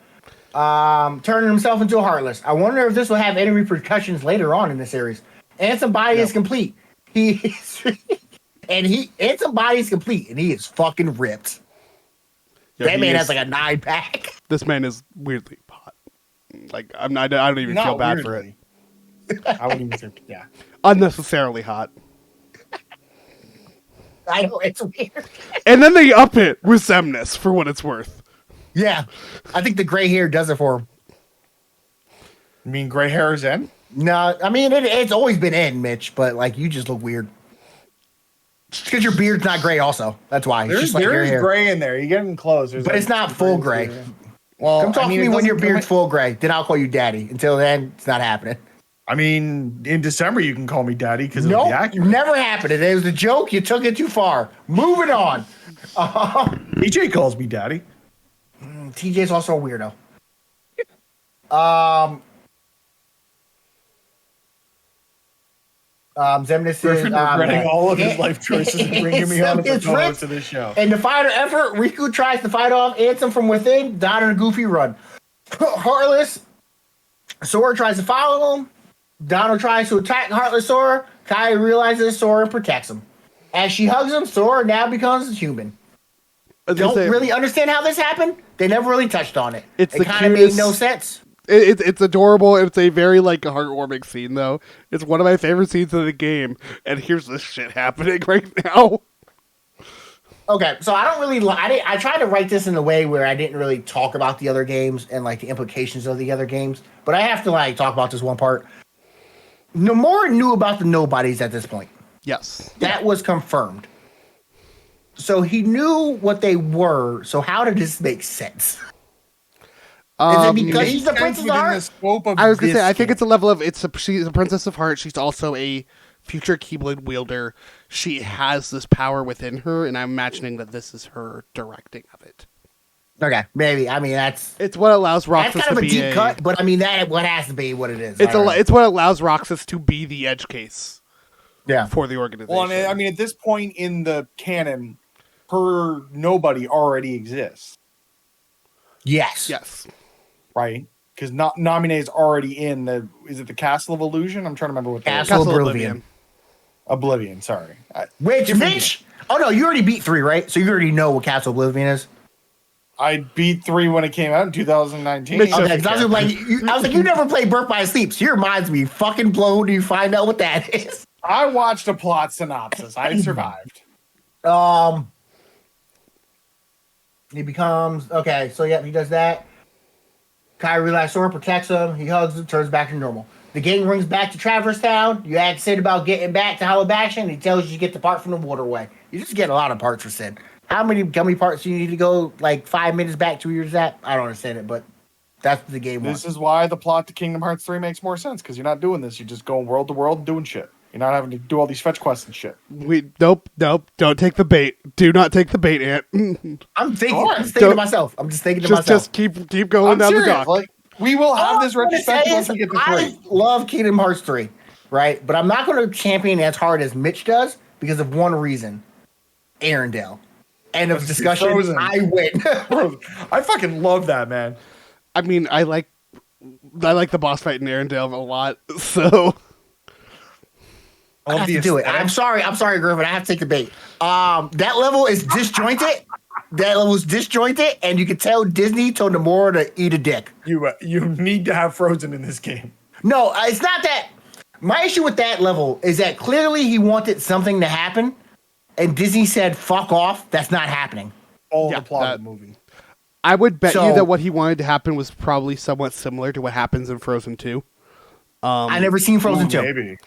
turning himself into a Heartless. I wonder if this will have any repercussions later on in the series. Ansem body is complete. Ansem body is complete, and he is fucking ripped. Yeah, That man has like a 9-pack. This man is weirdly hot. Like I don't even feel bad for it. I wouldn't even think. Yeah. Unnecessarily hot. I know, it's weird. And then they up it with Zemnis for what it's worth. Yeah, I think the gray hair does it for him. You mean gray hair is in? No, I mean, it's always been in, Mitch, but like you just look weird. Because your beard's not gray also. That's why. It's just like There your is hair. gray in there. You're getting close. There's But like it's not full gray. Well, Come talk to me it when your doesn't- beard's full gray. Then I'll call you daddy. Until then, it's not happening. I mean, in December you can call me daddy because it'll be Nope, accurate. never happened. It was a joke. You took it too far. Moving on. EJ calls me daddy. TJ's also a weirdo. Zemnis Griffin is regretting all of his life choices and bringing me on as a Zemnis co-host ripped. to this show. In the final effort, Riku tries to fight off Ansem from within, down in a goofy run. Heartless, Sora tries to follow him. Donald tries to attack Heartless Sora. Kai realizes Sora and protects him. As she hugs him, Sora now becomes a human. Don't really understand how this happened. They never really touched on it. It's It the kind of made cutest- no sense. It's adorable. It's a very like heartwarming scene, though. It's one of my favorite scenes of the game. And here's this shit happening right now. Okay, so I don't really. I tried to write this in a way where I didn't really talk about the other games and like the implications of the other games, but I have to like talk about this one part. Nomura knew about the nobodies at this point. Yes. That was confirmed. So he knew what they were. So how did this make sense? Is it because she's the Princess of Heart? I was gonna say, I think it's a level of she's a Princess of Heart. She's also a future Keyblade wielder. She has this power within her, and I'm imagining that this is her directing of it. Okay, maybe. I mean, it's what allows Roxas kind of to a be deep cut, but I mean that what has to be what it is. It's what allows Roxas to be the edge case. Yeah. For the organization. Well, I mean, at this point in the canon, her nobody already exists. Yes. Yes. Right? Because Namine is already in the. Is it the Castle of Illusion? I'm trying to remember what that is. Castle Oblivion. Oblivion, sorry. Which, Mitch? Oh no, you already beat 3, right? So you already know what Castle Oblivion is. I beat 3 when it came out in 2019. Okay, 'cause I was like, you never played Birth by Sleep, so your mind's be fucking blown when you find out what that is. I watched a plot synopsis. I survived. He becomes okay. So yeah, he does that. Kai realizes Sora protects him. He hugs him, turns back to normal. The gang rings back to Traverse Town. You ask Sid about getting back to Hollow Bastion. He tells you to get the part from the waterway. You just get a lot of parts for Sid. How many parts do you need to go like 5 minutes back, 2 years back? I don't understand it, but that's the game. This is why the plot to Kingdom Hearts 3 makes more sense, because you're not doing this. You're just going world to world and doing shit. You're not having to do all these fetch quests and shit. Nope. Don't take the bait. Do not take the bait, Ant. I'm just thinking to myself. Just keep going down the dock. Like, we will have this retrospective once we get to 3. I love Kingdom Hearts 3, right? But I'm not going to champion as hard as Mitch does because of one reason: Arendelle. End of discussion. Frozen. I win. I fucking love that, man. I mean, I like the boss fight in Arendelle a lot, so I have to do it. I'm sorry, Griffin. I have to take the bait. That level is disjointed. And you can tell Disney told Nomura to eat a dick. You need to have Frozen in this game. No, it's not that. My issue with that level is that clearly he wanted something to happen, and Disney said, "Fuck off, that's not happening." The plot of the movie. I would bet you that what he wanted to happen was probably somewhat similar to what happens in Frozen 2. I never seen Frozen 2. Maybe.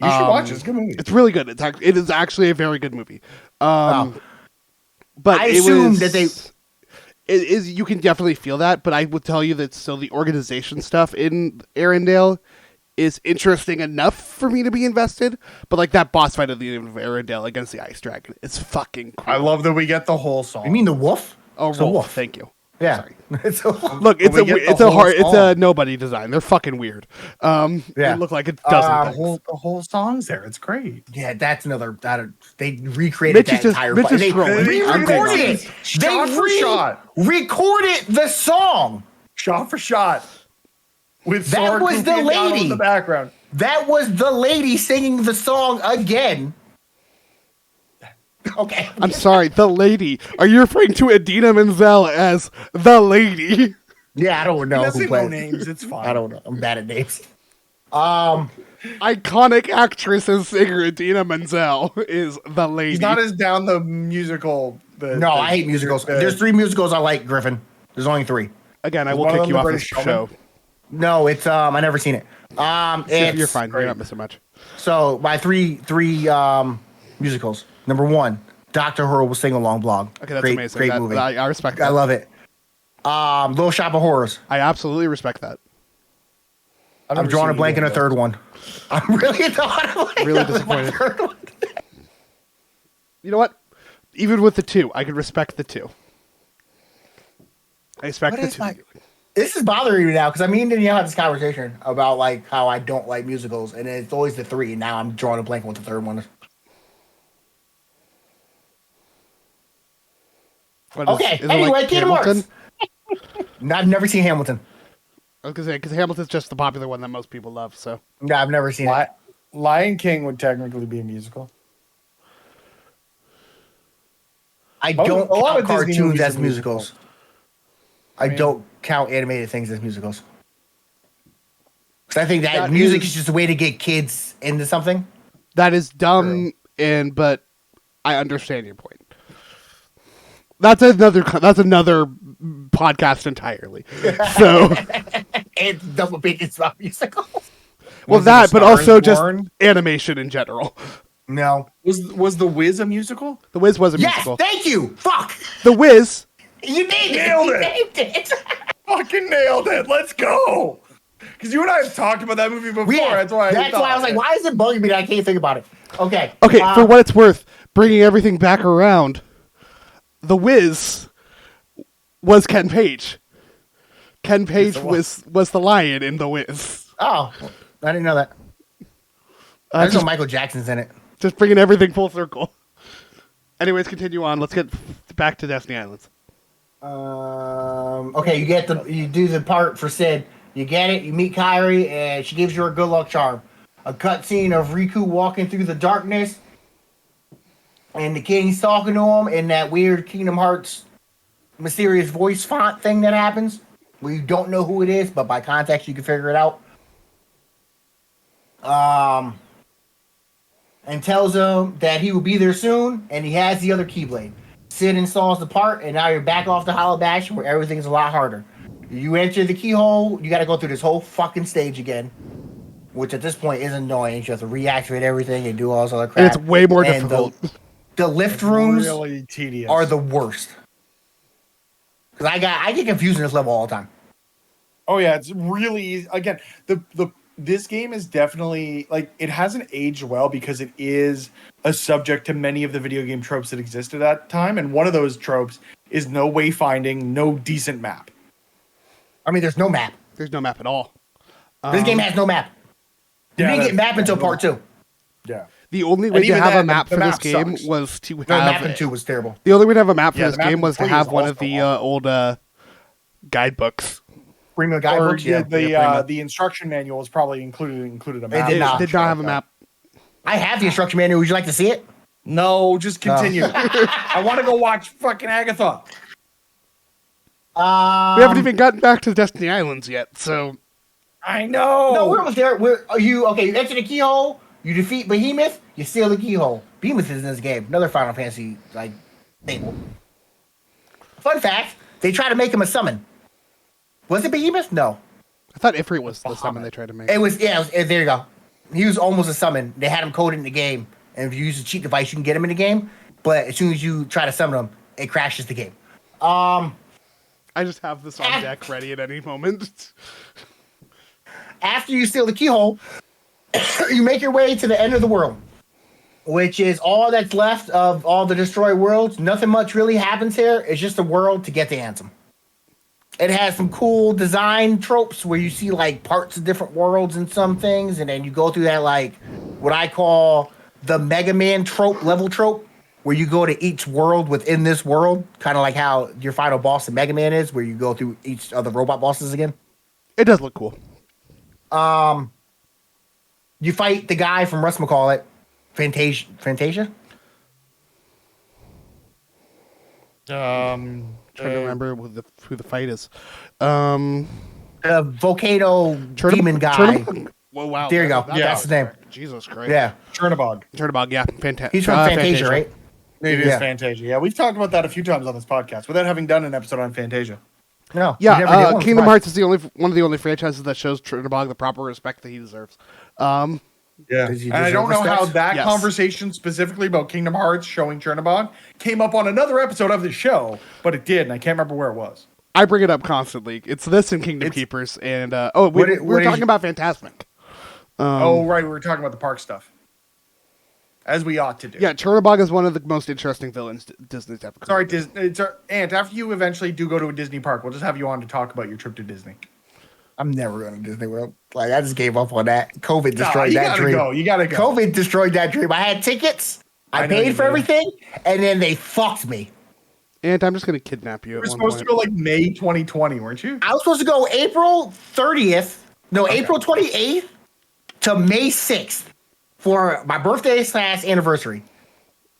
You should watch it. It's a good movie. It's really good. It is actually a very good movie. But I assume that they... It is. You can definitely feel that, but I would tell you that still the organization stuff in Arendelle is interesting enough for me to be invested. But like that boss fight at the end of Arendelle against the Ice Dragon, it's fucking cool. I love that we get the whole song. You mean the wolf? Oh, It's a wolf. Thank you. Yeah. Sorry. Look, It's a nobody design. They're fucking weird. They look like it doesn't. The whole song's there. It's great. Yeah, that's another. They recreated Mitch that entire. Mitch is They scrolling. re-recorded it. Shot for shot. Recorded the song. Shot for shot. With That Sora, was Goofy, the and Donald lady. in the background. That was the lady singing the song again. Okay. I'm sorry, the lady. Are you referring to Idina Menzel as the lady? Yeah, I don't know who Doesn't know plays. names. It's fine. I don't know. I'm bad at names. Iconic actress and singer Idina Menzel is the lady. He's not as down the musical. I hate musicals. There's 3 musicals I like, Griffin. There's only 3. Again, I Is will one of kick them you the off British this Showman? show. No, it's I never seen it. You're fine. great. You're not missing much. So my three musicals. Number 1, Doctor Horrible Sing Along Blog. Okay, that's great, amazing. Great movie. I respect that. I love it. Little Shop of Horrors. I absolutely respect that. I'm drawing a blank in a third one. I'm really drawing a blank. Really on my disappointed. third one. You know what? Even with the 2, I could respect the 2. I respect the 2. This is bothering me now because me and Danielle had this conversation about like how I don't like musicals, and it's always the 3. And now I'm drawing a blank on what the third one is. Okay. Anyway, Kingdom Hearts. I've never seen Hamilton. I was gonna say because Hamilton's just the popular one that most people love. So No, I've never seen it. Lion King would technically be a musical. I don't a lot count of Disney cartoons movies as are musicals. I don't count animated things as musicals. Because I think that music is just a way to get kids into something. that is dumb, but I understand your point. That's another podcast entirely. So And double biggest about musicals. well, that, but also just animation in general. No. Was The Wiz a musical? The Wiz was a Yes, musical. thank you. Fuck. The Wiz. You named Nailed it. it. You named it. Fucking nailed it. Let's go. Because you and I have talked about that movie before. Yeah, that's why I was like, why is it bugging me that I can't think about it? Okay. Okay, for what it's worth, bringing everything back around, The Wiz was Ken Page. Ken Page was the lion in The Wiz. Oh, I didn't know that. I just know Michael Jackson's in it. Just bringing everything full circle. Anyways, continue on. Let's get back to Destiny Islands. Okay, you do the part for Sid. You get it. You meet Kyrie, and she gives you her good luck charm. A cutscene of Riku walking through the darkness, and the king's talking to him in that weird Kingdom Hearts mysterious voice font thing that happens, where you don't know who it is, but by context you can figure it out. And tells him that he will be there soon, and he has the other Keyblade. Sid installs the part, and now you're back off the Hollow Bash, where everything's a lot harder. You enter the keyhole, you gotta go through this whole fucking stage again, which at this point is annoying. You have to reactivate everything and do all this other crap. And it's way more And difficult. The lift rooms really tedious. are the worst. Because I get confused in this level all the time. Oh yeah, it's really easy. Again, this game is definitely like it hasn't aged well because it is a subject to many of the video game tropes that existed at that time, and one of those tropes is no wayfinding, no decent map. I mean, there's no map. There's no map at all. This game has no map. You didn't get map until part 2. Yeah. The only way to have a map for this map game sucks. was to have... No, map in 2 was terrible. The only way to have a map for Yeah, this the map game in was to 3 have is one of also the old guidebooks. Premium Or guidebooks, yeah. the instruction manual was probably included a It map. did not. Did not have a map. I have the instruction manual. Would you like to see it? No, just continue. I want to go watch fucking Agatha. We haven't even gotten back to Destiny Islands yet, so... I know. No, we're almost there. You enter the keyhole, you defeat Behemoth, you steal the keyhole. Behemoth is in this game. Another Final Fantasy staple. Fun fact, they try to make him a summon. Was it Behemoth? No. I thought Ifrit was the summon they tried to make. It was there you go. He was almost a summon. They had him coded in the game. And if you use a cheat device, you can get him in the game. But as soon as you try to summon him, it crashes the game. I just have this on deck ready at any moment. After you steal the keyhole, you make your way to the end of the world, which is all that's left of all the destroyed worlds. Nothing much really happens here. It's just a world to get the anthem. It has some cool design tropes where you see like parts of different worlds and some things, and then you go through that like what I call the Mega Man trope, level trope, where you go to each world within this world, kind of like how your final boss in Mega Man is, where you go through each of the robot bosses again. It does look cool. You fight the guy from whatchamacallit, Fantasia? Trying to remember who the fight is. The volcano demon guy. Whoa, wow. There you go. That's his name. Jesus Christ. Yeah. Chernobog. Chernobog, yeah. Fantastic. He's from Fantasia, right? It is Yeah. Fantasia. Yeah, we've talked about that a few times on this podcast without having done an episode on Fantasia. No. we never did Yeah, one. Kingdom Why? Hearts is one of the only franchises that shows Chernobog the proper respect that he deserves. Yeah, Does he and I don't know deserve how respect? that Yes. conversation specifically about Kingdom Hearts showing Chernobog came up on another episode of the show, but it did, and I can't remember where it was. I bring it up constantly. It's this and Kingdom Keepers, and we were talking about Fantasmic. Right, we were talking about the park stuff, as we ought to do. Yeah, Chernobog is one of the most interesting villains Disney's ever created. Sorry, Disney. Aunt, after you eventually do go to a Disney park, we'll just have you on to talk about your trip to Disney. I'm never going to Disney World. Like, I just gave up on that. COVID destroyed that dream. You gotta go. COVID destroyed that dream. I had tickets. I I know paid you for did. everything, and then they fucked me. And I'm just going to kidnap you You at were one supposed point. to go like May 2020, weren't you? I was supposed to go April 30th. No, April 28th to May 6th for my birthday / anniversary.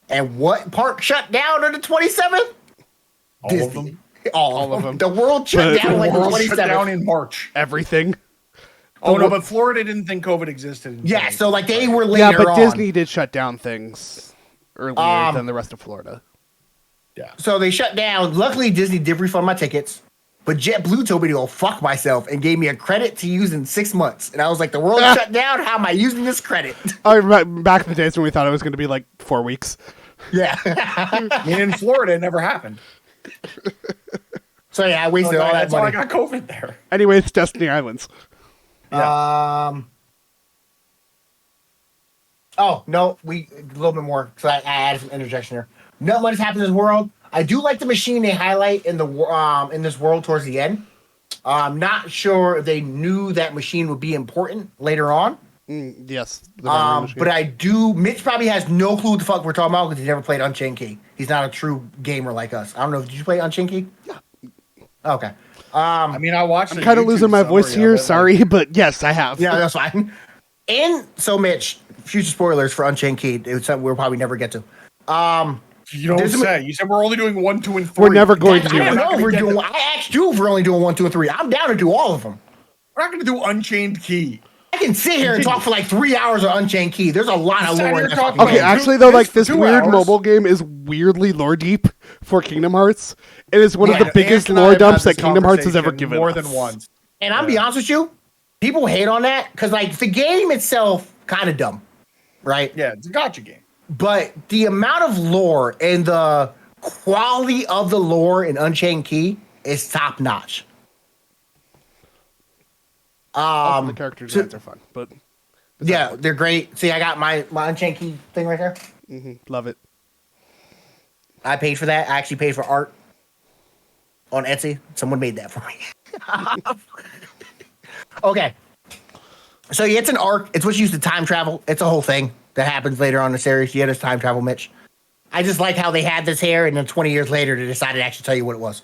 And what park shut down on the 27th? All of them. All of them. The world shut down like the World shut 27th. down in March. Everything. Oh no, but Florida didn't think COVID existed. Yeah, so like they were Yeah, later but on. Disney did shut down things earlier than the rest of Florida. Yeah. So they shut down. Luckily, Disney did refund my tickets. But JetBlue told me to go fuck myself and gave me a credit to use in 6 months. And I was like, the world shut down. How am I using this credit? I remember back in the days when we thought it was going to be like 4 weeks. Yeah. I mean, in Florida, it never happened. So yeah, I wasted all that That's why I money. got COVID there. Anyway, it's Destiny Islands. Oh no, a little bit more. So I added some interjection here. Not much has happened in this world. I do like the machine they highlight in the in this world towards the end. I'm not sure if they knew that machine would be important later on. Yes. The memory machine. But I do. Mitch probably has no clue what the fuck we're talking about because he never played Unchained Key. He's not a true gamer like us. I don't know. Did you play Unchained Key? Yeah. Okay. I mean, I watched. I'm kind of losing my voice here. Sorry, but yes, I have. Yeah, that's fine. And so, Mitch, future spoilers for Unchained Key. It's something we'll probably never get to. You don't say. You said we're only doing 1, 2, and 3. We're never going to I do don't it. know if we're doing. I asked you if we're only doing 1, 2, and 3. I'm down to do all of them. We're not going to do Unchained Key. I can sit here and talk for like 3 hours on Unchained Key. There's a lot of Sat lore here in that talking fucking Okay, game. about actually though, like this 2 weird hours. mobile game is weirdly lore deep for Kingdom Hearts. It is one of Yeah, the biggest Ant and I lore have had dumps that this Kingdom Hearts has ever conversation given more us. than once. And I'll be honest with you, people hate on that because like the game itself kind of dumb, right? Yeah, it's a gotcha game. But the amount of lore and the quality of the lore in Unchained Key is top notch. Also, the character designs are fun, but Yeah, they're great. See, I got my Unchained Key thing right there. love it. I paid for that. I actually paid for art on Etsy. Someone made that for me. Okay. So yeah, it's an arc. It's what's used to time travel. It's a whole thing that happens later on in the series. Yeah, there's time travel, Mitch. I just like how they had this hair, and then 20 years later, they decided to actually tell you what it was.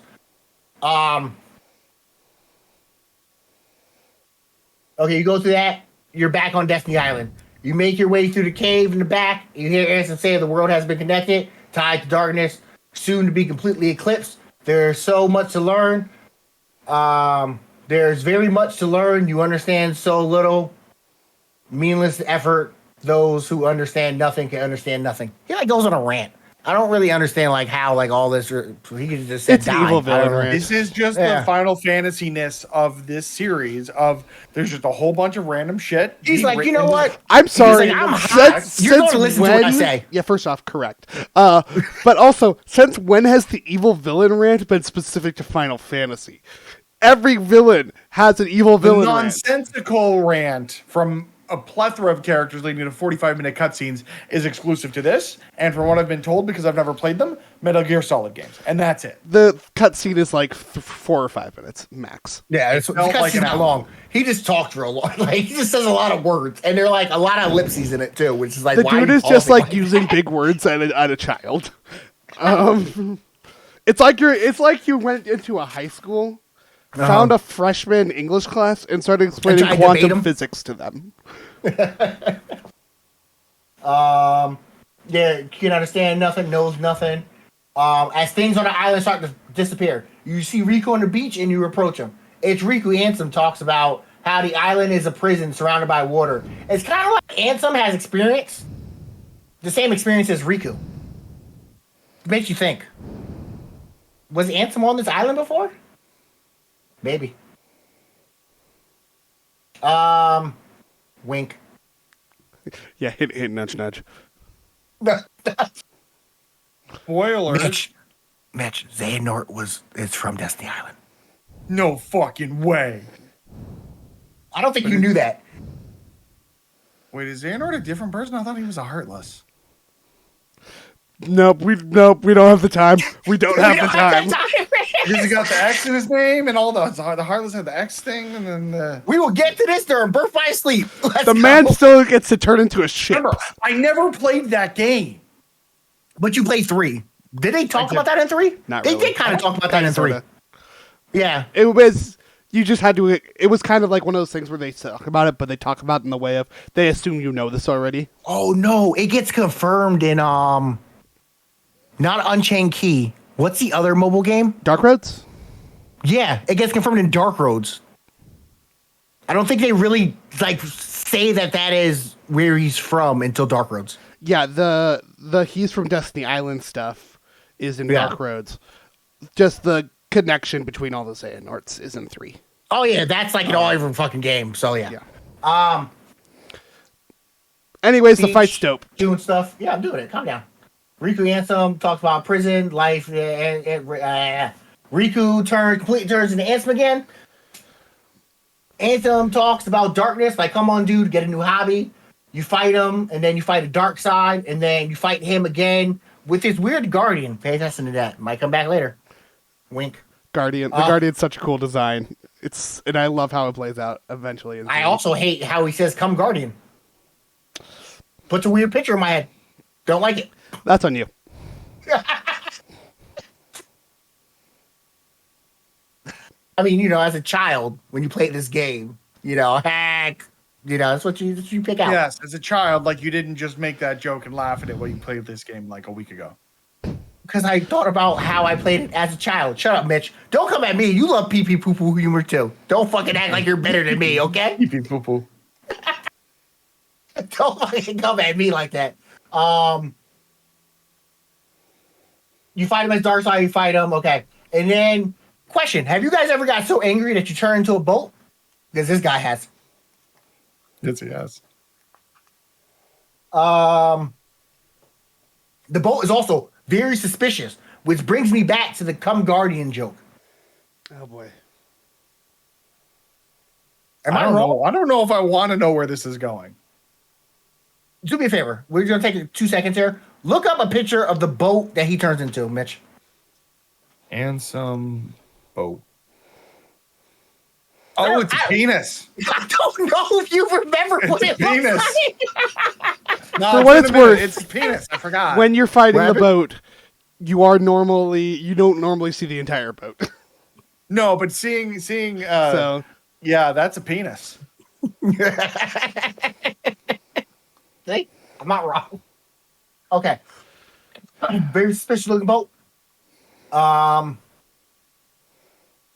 Okay, you go through that. You're back on Destiny Island. You make your way through the cave in the back. You hear Ansem say the world has been connected, tied to darkness, soon to be completely eclipsed. There's so much to learn. There's very much to learn. You understand so little. Meaningless effort. Those who understand nothing can understand nothing. He like goes on a rant. I don't really understand like how like all this. He could just said It's an evil villain rant. This is just the Final Fantasy-ness of this series. Of there's just a whole bunch of random shit. He's like, you know what? I'm sorry. Like, I'm hot. You're going to listen to what I say. Yeah, first off, correct. But also, since when has the evil villain rant been specific to Final Fantasy? Every villain has an evil villain rant. Nonsensical rant from a plethora of characters leading to 45-minute cutscenes is exclusive to this. And from what I've been told, because I've never played them, Metal Gear Solid games. And that's it. The cutscene is like 4 or 5 minutes max. Yeah, it's like not long. He just talks real long. Like he just says a lot of words, and they're like a lot of ellipses in it too, which is like the dude is just like using big words at a child. It's like you went into a high school, found a freshman English class, and started explaining quantum physics to them. Yeah, can't understand nothing, knows nothing. As things on the island start to disappear, you see Riku on the beach and you approach him. It's Riku. Ansem talks about how the island is a prison surrounded by water. It's kind of like Ansem has experience, the same experience as Riku. It makes you think. Was Ansem on this island before? Maybe. Wink. Yeah, hit, nudge, nudge. Spoiler. Mitch, Xehanort is from Destiny Island. No fucking way. I don't think you knew that. Wait, is Xehanort a different person? I thought he was a Heartless. Nope, we don't have the time. We don't have the time. Because he got the X in his name and all the Heartless had the X thing and then the... We will get to this during Birth by Sleep. The man still gets to turn into a ship. Remember, I never played that game. But you played 3. Did they talk about that in 3? Not really. They did kind of talk about that in 3. Sorta. Yeah. It was... You just had to... It was kind of like one of those things where they talk about it, but they talk about it in the way of... They assume you know this already. Oh, no. It gets confirmed in... Not Unchained Key. What's the other mobile game? Dark Roads? Yeah, it gets confirmed in Dark Roads. I don't think they really like say that is where he's from until Dark Roads. Yeah, the he's from Destiny Island stuff is in Dark Roads. Just the connection between all the Xehanorts is in 3. Oh yeah, that's like an all over fucking game. So yeah. Anyways, the fight's dope. Doing stuff. Yeah, I'm doing it. Calm down. Riku Ansem talks about prison life. Riku completely turns into Ansem again. Ansem talks about darkness. Like, come on, dude, get a new hobby. You fight him, and then you fight a dark side, and then you fight him again with his weird guardian. Pay attention to that. Might come back later. Wink. Guardian. The Guardian's such a cool design. And I love how it plays out eventually. I also hate how he says, "Come, guardian." Puts a weird picture in my head. Don't like it. That's on you. I mean, as a child, when you play this game, heck, that's what you pick out. Yes, as a child, like you didn't just make that joke and laugh at it while you played this game like a week ago. Because I thought about how I played it as a child. Shut up, Mitch. Don't come at me. You love pee-pee poo-poo humor too. Don't fucking act like you're better than me, okay? Pee-pee poo-poo. Don't fucking come at me like that. You fight him as dark side, you fight him, okay. And then, question, have you guys ever got so angry that you turn into a bolt? Because this guy has. Yes, he has. The boat is also very suspicious, which brings me back to the "Come Guardian" joke. Oh boy. Am I don't wrong? know. I don't know if I want to know where this is going. Do me a favor. We're gonna take 2 seconds here. Look up a picture of the boat that he turns into, Mitch. And some boat. Oh, it's a penis. I don't know if you remember what It's it a penis. looks like. No, For what it's worth, it's a penis. I forgot. When you're fighting the Rabbit? boat, you don't normally see the entire boat. No, but seeing So yeah, that's a penis. See? I'm not wrong. Okay. Very suspicious looking boat.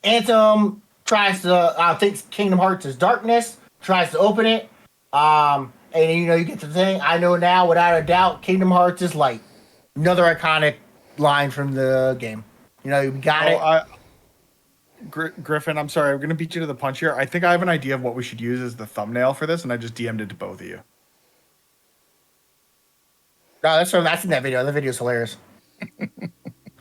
Anthem tries to thinks Kingdom Hearts is darkness, tries to open it. And you get the thing. I know now, without a doubt, Kingdom Hearts is light. Another iconic line from the game. You got it. Griffin, I'm sorry. I'm going to beat you to the punch here. I think I have an idea of what we should use as the thumbnail for this, and I just DM'd it to both of you. No, that's in that video. That video's hilarious.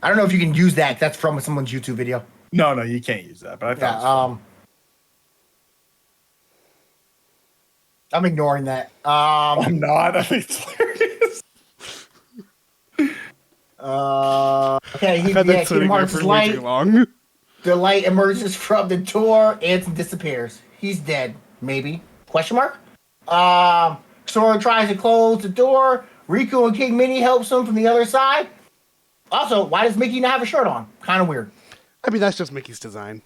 I don't know if you can use that. 'Cause that's from someone's YouTube video. No, you can't use that. But I thought. It was fun. I'm ignoring that. I'm not. I think it's hilarious. Okay, Kingdom Hearts is light. long. The light emerges from the door. Anson disappears. He's dead. Maybe? Question mark? Sora tries to close the door. Riku and King Minnie helps him from the other side. Also, why does Mickey not have a shirt on? Kind of weird. I mean, that's just Mickey's design.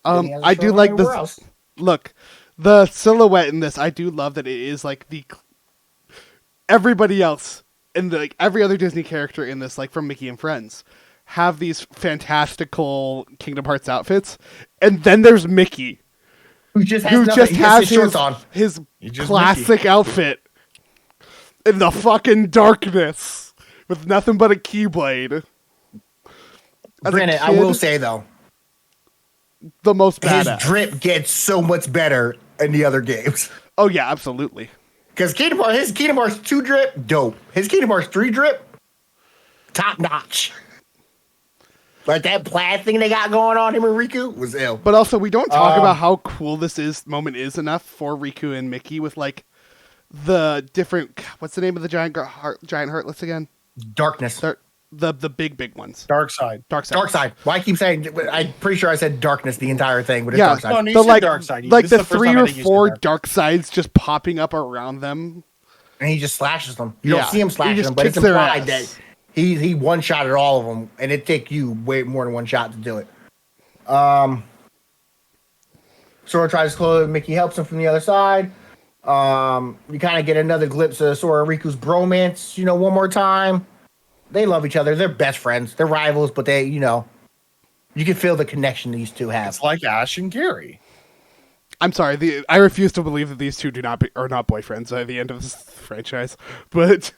He has a I shirt do on like everywhere this. else. Look, the silhouette in this. I do love that it is like everybody else and every other Disney character in this, like from Mickey and Friends, have these fantastical Kingdom Hearts outfits, and then there's Mickey, Who just who has just has his shorts on. his just classic outfit in the fucking darkness with nothing but a keyblade. As a Granted, I kid, will say though, the most his badass. drip gets so much better in the other games. Oh yeah, absolutely. Because his Kingdom Hearts 2 drip, dope. His Kingdom Hearts 3 drip, top notch. Like that plaid thing they got going on him and Riku was ill. But also, we don't talk about how cool this moment is enough for Riku and Mickey with the different. What's the name of the giant heartless again? Darkness. The big ones. Dark side. Dark side. Dark side. Why I keep saying? I'm pretty sure I said darkness the entire thing, but it's Yeah, dark side. No, you the said dark side. like This the is first 3 time I or think you said 4 that. dark sides just popping up around them. And he just slashes them. You Yeah, don't see him he slashing just them, but it's kicks their implied ass. that he one-shotted all of them, and it take you way more than one shot to do it. Sora tries to close. Mickey helps him from the other side. You kind of get another glimpse of Sora and Riku's bromance. One more time. They love each other. They're best friends. They're rivals, but you can feel the connection these two have. It's like Ash and Gary. I'm sorry. I refuse to believe that these two are not boyfriends at the end of this franchise. But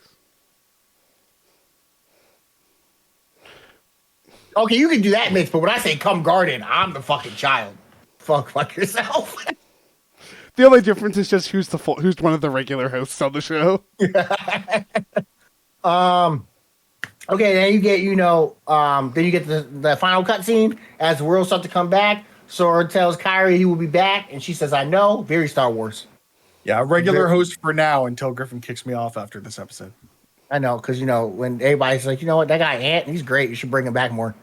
Okay, you can do that, Mitch, but when I say come garden, I'm the fucking child. Fuck yourself. the only difference is just who's one of the regular hosts on the show. Okay, then you get, the final cutscene as the world starts to come back. Sora tells Kyrie he will be back, and she says, I know. Very Star Wars. Yeah, regular host for now until Griffin kicks me off after this episode. I know, because, when everybody's like, what, that guy Ant, he's great. You should bring him back more.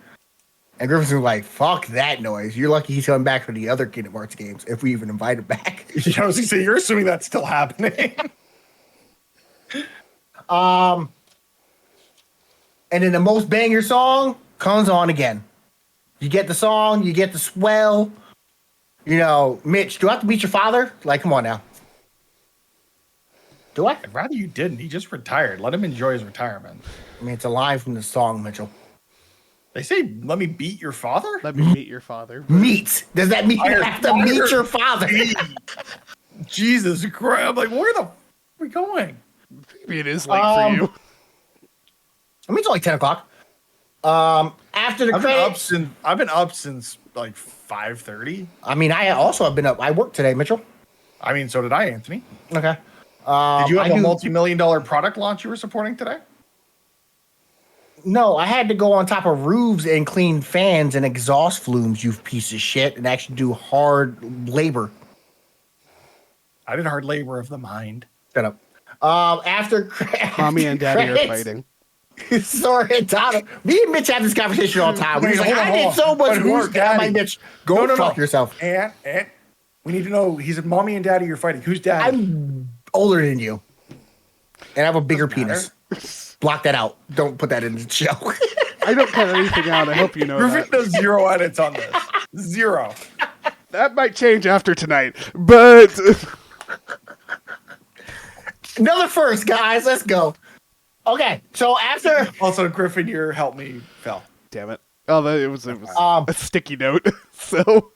And Griffin's like, fuck that noise. You're lucky he's coming back for the other Kingdom Hearts games, if we even invite him back. I was gonna say, you're assuming that's still happening. And then the most banger song comes on again. You get the song, you get the swell. Mitch, do I have to beat your father? Like, come on now. Do I? I'd rather you didn't. He just retired. Let him enjoy his retirement. I mean, it's a line from the song, Mitchell. They say, let me beat your father? Let me meet your father. Meet. Does that mean you have to meet your father? Jesus Christ. I'm like, where the f are we going? Maybe it is late for you. I mean, it's only 10 o'clock. After the credits. I've been up since like 5:30. I mean, I also have been up. I worked today, Mitchell. I mean, so did I, Anthony. Okay. Did you have I a do- multi-million-dollar product launch you were supporting today? No, I had to go on top of roofs and clean fans and exhaust flumes, you piece of shit, and actually do hard labor. I did hard labor of the mind. Shut up. After Mommy and daddy are credits, fighting. Sorry, Donna. Me and Mitch have this conversation all the time. Wait, He's like, hold on, I did hold so on. much But who's work. I'm like, daddy? Mitch, go No. fuck yourself. And we need to know. He said, "Mommy and Daddy, you're fighting. Who's daddy?" I'm older than you, and I have a bigger Doesn't matter. penis. Block that out. Don't put that in the show. I don't cut anything out. I hope you know Griffin that. does 0 edits on this. 0. That might change after tonight, but Another first, guys. Let's go. Okay, so after Also, Griffin, your help me fell. damn it. Oh, it was Um, a sticky note. So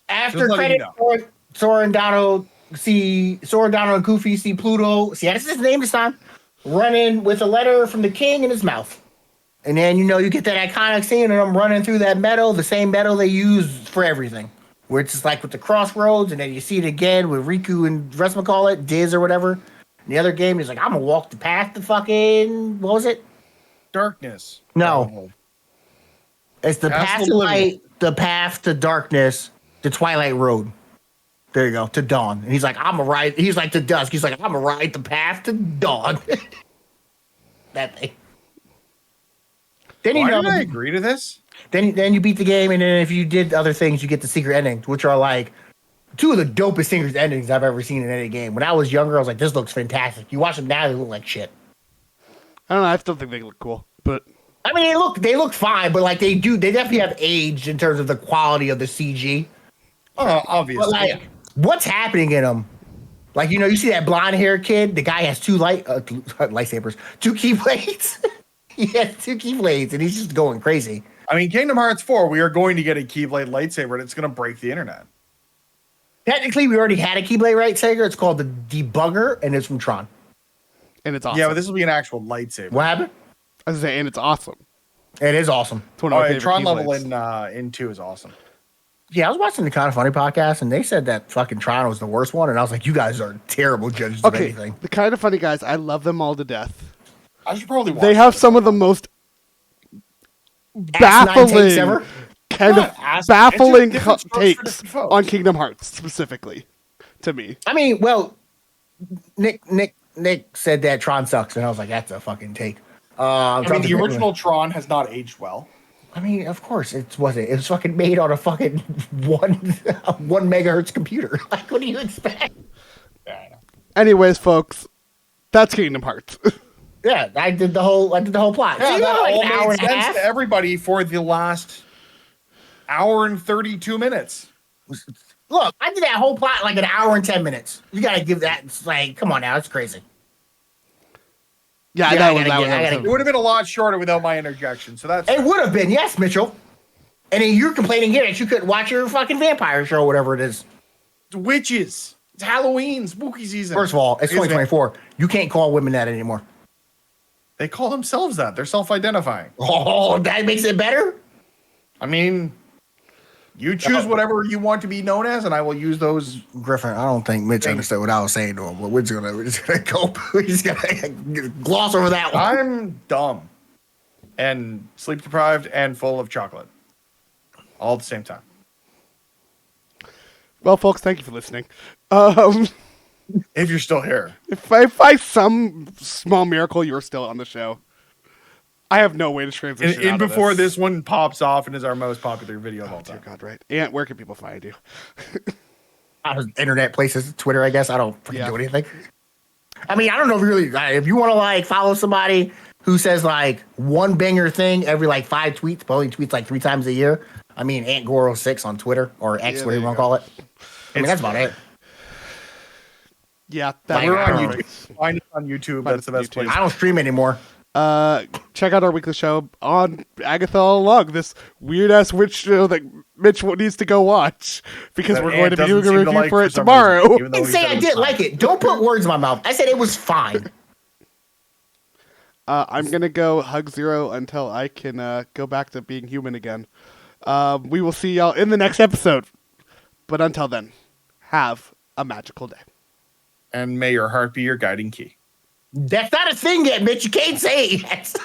after Just letting you credit, Sora and Donald and Goofy see Pluto. See, that's his name this time. Running with a letter from the king in his mouth. And then, you get that iconic scene of them running through that meadow, the same meadow they use for everything. Where it's just like with the crossroads, and then you see it again with Riku and whatchamacallit, Diz or whatever. In the other game, he's like, I'm going to walk the path to fucking, what was it? Darkness. No. Oh. It's the Path path to to Oblivion. light, the path to darkness, the Twilight Road. There you go, to dawn. And he's like, I'm a ride. He's like to dusk. He's like, I'm a ride the path to dawn. That thing. Then Why did I agree to this? then you beat the game, and then if you did other things, you get the secret endings, which are like two of the dopest secret endings I've ever seen in any game. When I was younger, I was like, this looks fantastic. You watch them now, they look like shit. I don't know. I still think they look cool, but I mean, they look fine, but like they definitely have aged in terms of the quality of the CG. Oh, obviously. But like, what's happening in them? Like, you see that blonde haired kid? The guy has two lightsabers, two keyblades. He has two keyblades, and he's just going crazy. I mean, Kingdom Hearts 4, we are going to get a Keyblade lightsaber, and it's going to break the internet. Technically, we already had a keyblade lightsaber. It's called the Debugger, and it's from Tron. and it's awesome. Yeah, but this will be an actual lightsaber. What happened? I was saying, and it's awesome. It is awesome. It's one of my favorite Tron level keyblades. in 2 is awesome. Yeah, I was watching the Kind of Funny podcast, and they said that fucking Tron was the worst one, and I was like, you guys are terrible judges of Okay, anything. the Kind of Funny guys, I love them all to death. I should probably watch They have some of the most Asinine takes baffling, ever? kind of Not asinine, baffling it's just different strokes for takes different folks. on Kingdom Hearts specifically. To me, I mean, well, Nick said that Tron sucks, and I was like, that's a fucking take. I mean, the original Tron has not aged well. I mean, of course, it was fucking made on a fucking one megahertz computer. Like, what do you expect? Yeah, I know. anyways, folks, that's Kingdom Hearts. Yeah, I did the whole plot. Yeah, See, that like all an hour made and a sense half. to everybody for the last hour and 32 minutes. Look, I did that whole plot in like an hour and 10 minutes. You gotta give that. It's like, come on now, it's crazy. yeah, Yeah, that I was gotta that get- I was. gotta- It would have been a lot shorter without my interjection. So that's It would have been, yes, Mitchell. And then you're complaining here that you couldn't watch your fucking vampire show, or whatever it is. witches. It's Halloween, spooky season. First of all, it's 2024. You can't call women that anymore. They call themselves that. They're self-identifying. Oh, that makes it better? I mean, you choose whatever you want to be known as, and I will use those. Griffin, I don't think Mitch understood what I was saying to him, but we're just gonna go. We're just gonna gloss over that one. I'm dumb and sleep deprived and full of chocolate all at the same time. Well, folks, thank you for listening. If you're still here, If by some small miracle you're still on the show, I have no way to transition. in out of before this one pops off and is our most popular video of all Dear time. God, right? And where can people find you? Internet places, Twitter, I guess. I don't fucking Yeah. do anything. I mean, I don't know if you really, if you want to like follow somebody who says like one banger thing every like 5 tweets, but only tweets like 3 times a year. I mean, Ant Goro 6 on Twitter or X, Yeah, whatever you there want you to call it. I mean, that's about it. Yeah, Like, that We're I on don't YouTube. Find us on YouTube. Find That's the us on best YouTube. place. I don't stream anymore. check out our weekly show on Agatha All Along, this weird ass witch show that Mitch needs to go watch because That we're going Ant to be doesn't doing a seem to review like for it some tomorrow. reason, even I though didn't he say said I it was didn't fine. like it. Don't put words in my mouth. I said it was fine. I'm gonna go hug Zero until I can go back to being human again. We will see y'all in the next episode, but until then, have a magical day. And may your heart be your guiding key. That's not a thing yet, Mitch. You can't say it.